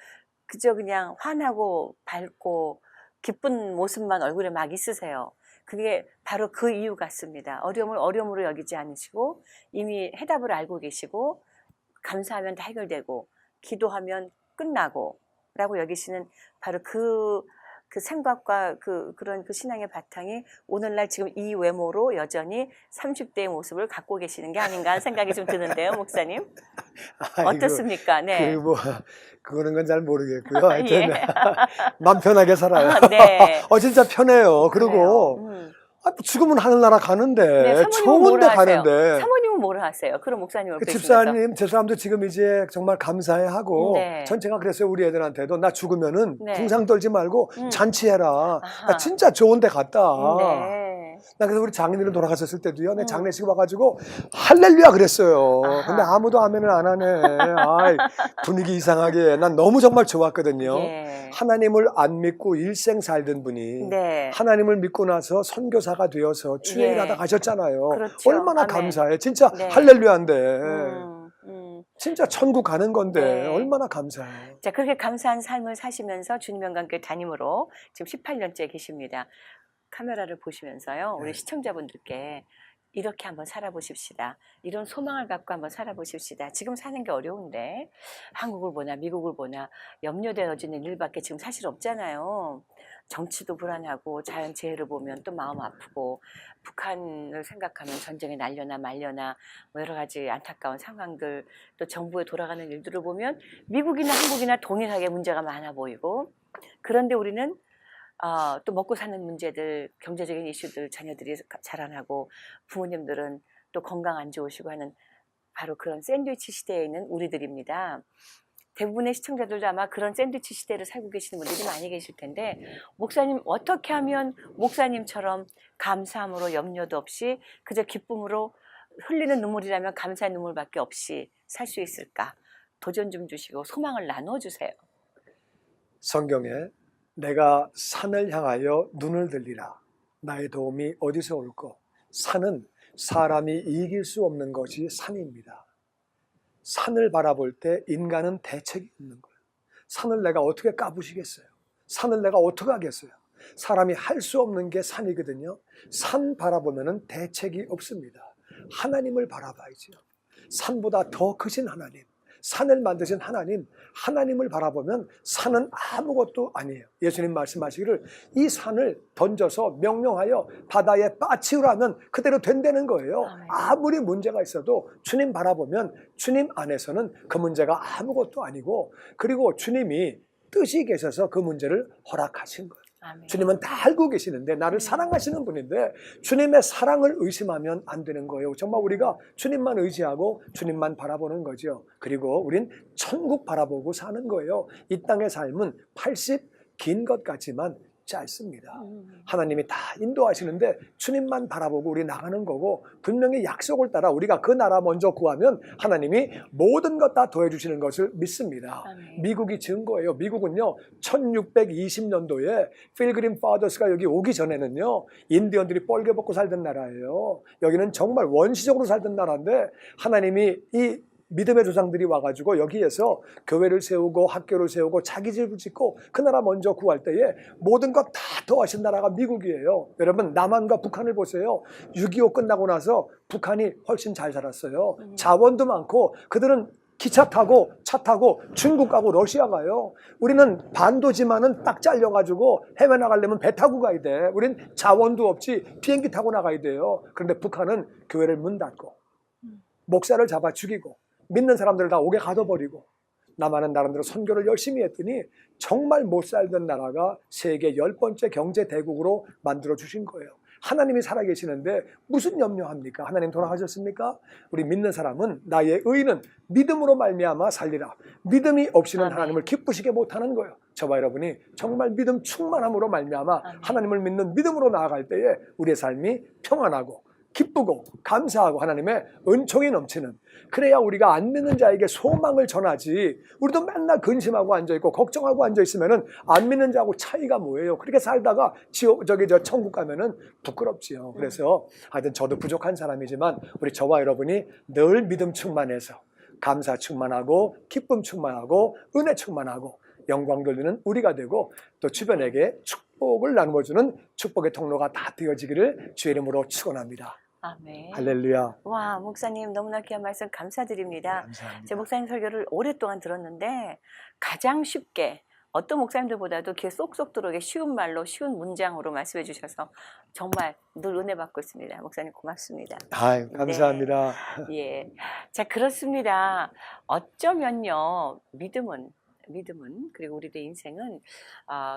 Speaker 2: 그저 그냥 환하고 밝고 기쁜 모습만 얼굴에 막 있으세요. 그게 바로 그 이유 같습니다. 어려움을 어려움으로 여기지 않으시고 이미 해답을 알고 계시고 감사하면 다 해결되고 기도하면 끝나고 라고 여기시는 바로 그 생각과 그런 신앙의 바탕이 오늘날 지금 이 외모로 여전히 30대의 모습을 갖고 계시는 게 아닌가 하는 생각이 좀 드는데요, 목사님. 어떻습니까? 네.
Speaker 3: 그거는 건 잘 모르겠고요. 하여튼
Speaker 2: 예.
Speaker 3: 마음 편하게 살아요.
Speaker 2: 네.
Speaker 3: 진짜 편해요. 그리고 지금은 하늘나라 가는데
Speaker 2: 네,
Speaker 3: 좋은데 가는데
Speaker 2: 사모님은 뭐를 하세요? 그럼 목사님을
Speaker 3: 그
Speaker 2: 뵈시면서.
Speaker 3: 집사님, 제 사람도 지금 이제 정말 감사해하고
Speaker 2: 네.
Speaker 3: 전체가 그랬어요. 우리 애들한테도 나 죽으면은
Speaker 2: 네.
Speaker 3: 풍상 떨지 말고 잔치해라.
Speaker 2: 아하.
Speaker 3: 나 진짜 좋은데 갔다.
Speaker 2: 네.
Speaker 3: 나 그래서 우리 장인어른 돌아가셨을 때도요. 내 장례식 와가지고 할렐루야 그랬어요.
Speaker 2: 아하.
Speaker 3: 근데 아무도 아멘을 안 하네. 아이, 분위기 이상하게. 난 너무 정말 좋았거든요.
Speaker 2: 예.
Speaker 3: 하나님을 안 믿고 일생 살던 분이
Speaker 2: 네.
Speaker 3: 하나님을 믿고 나서 선교사가 되어서 주일하다
Speaker 2: 예.
Speaker 3: 가셨잖아요.
Speaker 2: 그렇죠.
Speaker 3: 얼마나
Speaker 2: 아멘.
Speaker 3: 감사해. 진짜
Speaker 2: 네.
Speaker 3: 할렐루야인데. 진짜 천국 가는 건데
Speaker 2: 네.
Speaker 3: 얼마나 감사해요.
Speaker 2: 자, 그렇게 감사한 삶을 사시면서 주님 영광교회 담임으로 지금 18년째 계십니다. 카메라를 보시면서요. 우리
Speaker 3: 네.
Speaker 2: 시청자분들께 이렇게 한번 살아보십시다. 이런 소망을 갖고 한번 살아보십시다. 지금 사는 게 어려운데 한국을 보나 미국을 보나 염려되어지는 일밖에 지금 사실 없잖아요. 정치도 불안하고 자연재해를 보면 또 마음 아프고 북한을 생각하면 전쟁에 날려나 말려나 뭐 여러 가지 안타까운 상황들 또 정부에 돌아가는 일들을 보면 미국이나 한국이나 동일하게 문제가 많아 보이고 그런데 우리는 또 먹고 사는 문제들, 경제적인 이슈들 자녀들이 자라나고 부모님들은 또 건강 안 좋으시고 하는 바로 그런 샌드위치 시대에 있는 우리들입니다. 대부분의 시청자들도 아마 그런 샌드위치 시대를 살고 계시는 분들이 많이 계실 텐데 목사님 어떻게 하면 목사님처럼 감사함으로 염려도 없이 그저 기쁨으로 흘리는 눈물이라면 감사의 눈물밖에 없이 살 수 있을까? 도전 좀 주시고 소망을 나눠주세요.
Speaker 3: 성경에 내가 산을 향하여 눈을 들리라. 나의 도움이 어디서 올꼬? 산은 사람이 이길 수 없는 것이 산입니다. 산을 바라볼 때 인간은 대책이 없는 거예요. 산을 내가 어떻게 까부시겠어요? 산을 내가 어떻게 하겠어요? 사람이 할 수 없는 게 산이거든요. 산 바라보면 대책이 없습니다. 하나님을 바라봐야죠. 산보다 더 크신 하나님, 산을 만드신 하나님, 하나님을 바라보면 산은 아무것도 아니에요. 예수님 말씀하시기를 이 산을 던져서 명령하여 바다에 빠치우라면 그대로 된다는 거예요. 아무리 문제가 있어도 주님 바라보면 주님 안에서는 그 문제가 아무것도 아니고 그리고 주님이 뜻이 계셔서 그 문제를 허락하신 거예요.
Speaker 2: 아멘.
Speaker 3: 주님은 다 알고 계시는데 나를 사랑하시는 분인데 주님의 사랑을 의심하면 안 되는 거예요. 정말 우리가 주님만 의지하고 주님만 바라보는 거죠. 그리고 우린 천국 바라보고 사는 거예요. 이 땅의 삶은 80 긴 것 같지만 짧습니다. 하나님이 다 인도하시는데 주님만 바라보고 우리 나가는 거고 분명히 약속을 따라 우리가 그 나라 먼저 구하면 하나님이 모든 것 다 더해주시는 것을 믿습니다.
Speaker 2: 아멘.
Speaker 3: 미국이 증거예요. 미국은요 1620년도에 필그림 파더스가 여기 오기 전에는요 인디언들이 뻘개 벗고 살던 나라예요. 여기는 정말 원시적으로 살던 나라인데 하나님이 이 믿음의 조상들이 와가지고 여기에서 교회를 세우고 학교를 세우고 자기 집을 짓고 그 나라 먼저 구할 때에 모든 것 다 더하신 나라가 미국이에요. 여러분 남한과 북한을 보세요. 6.25 끝나고 나서 북한이 훨씬 잘 살았어요. 자원도 많고 그들은 기차 타고 차 타고 중국 가고 러시아 가요. 우리는 반도지만은 딱 잘려가지고 해외 나가려면 배 타고 가야 돼. 우린 자원도 없지 비행기 타고 나가야 돼요. 그런데 북한은 교회를 문 닫고 목사를 잡아 죽이고 믿는 사람들을 다 옥에 가둬버리고 남한은 나름대로 선교를 열심히 했더니 정말 못 살던 나라가 세계 10번째 경제 대국으로 만들어 주신 거예요. 하나님이 살아계시는데 무슨 염려합니까? 하나님 돌아가셨습니까? 우리 믿는 사람은 나의 의는 믿음으로 말미암아 살리라. 믿음이 없이는
Speaker 2: 아멘.
Speaker 3: 하나님을 기쁘시게 못하는 거예요. 저와 여러분이 정말 믿음 충만함으로 말미암아
Speaker 2: 아멘.
Speaker 3: 하나님을 믿는 믿음으로 나아갈 때에 우리의 삶이 평안하고 기쁘고 감사하고 하나님의 은총이 넘치는, 그래야 우리가 안 믿는 자에게 소망을 전하지. 우리도 맨날 근심하고 앉아있고 걱정하고 앉아있으면은 안 믿는 자하고 차이가 뭐예요? 그렇게 살다가 천국 가면은 부끄럽지요. 그래서 하여튼 저도 부족한 사람이지만 우리 저와 여러분이 늘 믿음 충만해서 감사 충만하고 기쁨 충만하고 은혜 충만하고 영광 돌리는 우리가 되고 또 주변에게 축복을 나누어주는 축복의 통로가 다 되어지기를 주의 이름으로 축원합니다.
Speaker 2: 아멘.
Speaker 3: 할렐루야.
Speaker 2: 와, 목사님 너무나 귀한 말씀 감사드립니다.
Speaker 3: 감사합니다.
Speaker 2: 제 목사님 설교를 오랫동안 들었는데 가장 쉽게 어떤 목사님들보다도 귀에 쏙쏙 들어오게 쉬운 말로 쉬운 문장으로 말씀해 주셔서 정말 늘 은혜 받고 있습니다. 목사님 고맙습니다.
Speaker 3: 아유, 감사합니다.
Speaker 2: 예. 자, 그렇습니다. 어쩌면요, 믿음은 그리고 우리들의 인생은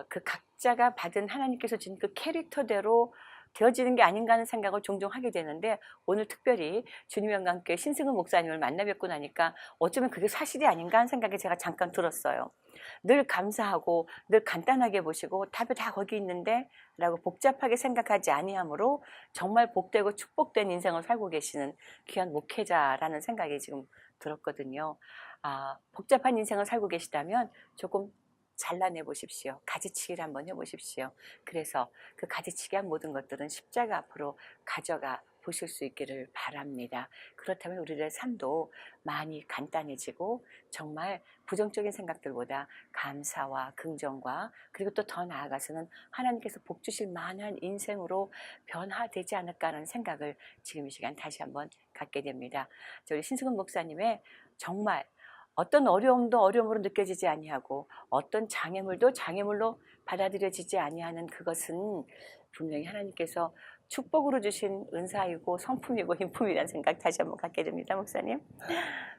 Speaker 2: 그 각자가 받은 하나님께서 준 그 캐릭터대로 되어지는 게 아닌가 하는 생각을 종종 하게 되는데, 오늘 특별히 주님과 함께 신승훈 목사님을 만나 뵙고 나니까 어쩌면 그게 사실이 아닌가 하는 생각이 제가 잠깐 들었어요. 늘 감사하고 늘 간단하게 보시고 답이 다 거기 있는데 라고 복잡하게 생각하지 아니하므로 정말 복되고 축복된 인생을 살고 계시는 귀한 목회자라는 생각이 지금 들었거든요. 복잡한 인생을 살고 계시다면 조금 잘라내 보십시오. 가지치기를 한번 해보십시오. 그래서 그 가지치기한 모든 것들은 십자가 앞으로 가져가 보실 수 있기를 바랍니다. 그렇다면 우리의 삶도 많이 간단해지고 정말 부정적인 생각들보다 감사와 긍정과 그리고 또 더 나아가서는 하나님께서 복 주실 만한 인생으로 변화되지 않을까 하는 생각을 지금 이 시간 다시 한번 갖게 됩니다. 우리 신승훈 목사님의 정말 어떤 어려움도 어려움으로 느껴지지 아니하고 어떤 장애물도 장애물로 받아들여지지 아니하는 그것은 분명히 하나님께서 축복으로 주신 은사이고 성품이고 힘품이라는 생각 다시 한번 갖게 됩니다, 목사님.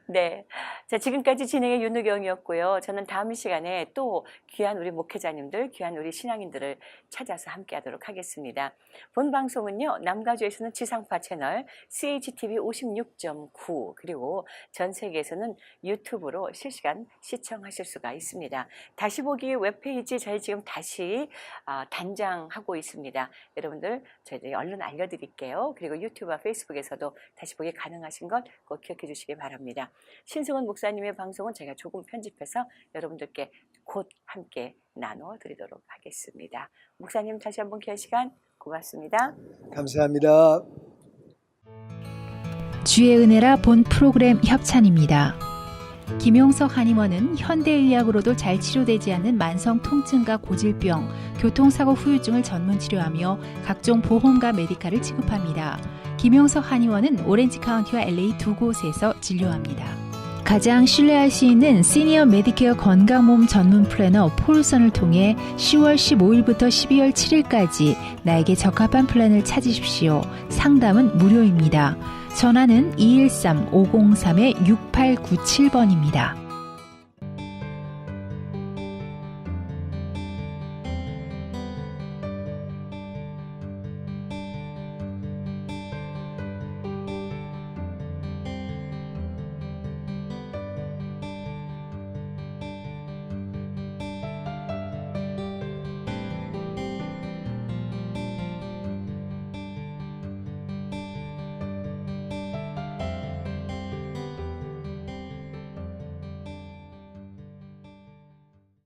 Speaker 2: 네, 자, 지금까지 진행의 윤우경이었고요. 저는 다음 시간에 또 귀한 우리 목회자님들, 귀한 우리 신앙인들을 찾아서 함께하도록 하겠습니다. 본 방송은요, 남가주에서는 지상파 채널 CHTV 56.9 그리고 전 세계에서는 유튜브로 실시간 시청하실 수가 있습니다. 다시 보기 웹페이지 저희 지금 다시 단장하고 있습니다. 여러분들 저희들이 얼른 알려드릴게요. 그리고 유튜브와 페이스북에서도 다시 보기 가능하신 것 꼭 기억해 주시기 바랍니다. 신승훈 목사님의 방송은 제가 조금 편집해서 여러분들께 곧 함께 나눠드리도록 하겠습니다. 목사님 다시 한번 귀한 시간 고맙습니다.
Speaker 3: 감사합니다.
Speaker 1: 주의 은혜라 본 프로그램 협찬입니다. 김용석 한의원은 현대의학으로도 잘 치료되지 않는 만성 통증과 고질병, 교통사고 후유증을 전문 치료하며 각종 보험과 메디칼을 지급합니다. 김용석 한의원은 오렌지 카운티와 LA 두 곳에서 진료합니다. 가장 신뢰할 수 있는 시니어 메디케어 건강몸 전문 플래너 폴선을 통해 10월 15일부터 12월 7일까지 나에게 적합한 플랜을 찾으십시오. 상담은 무료입니다. 전화는 213-503-6897번입니다.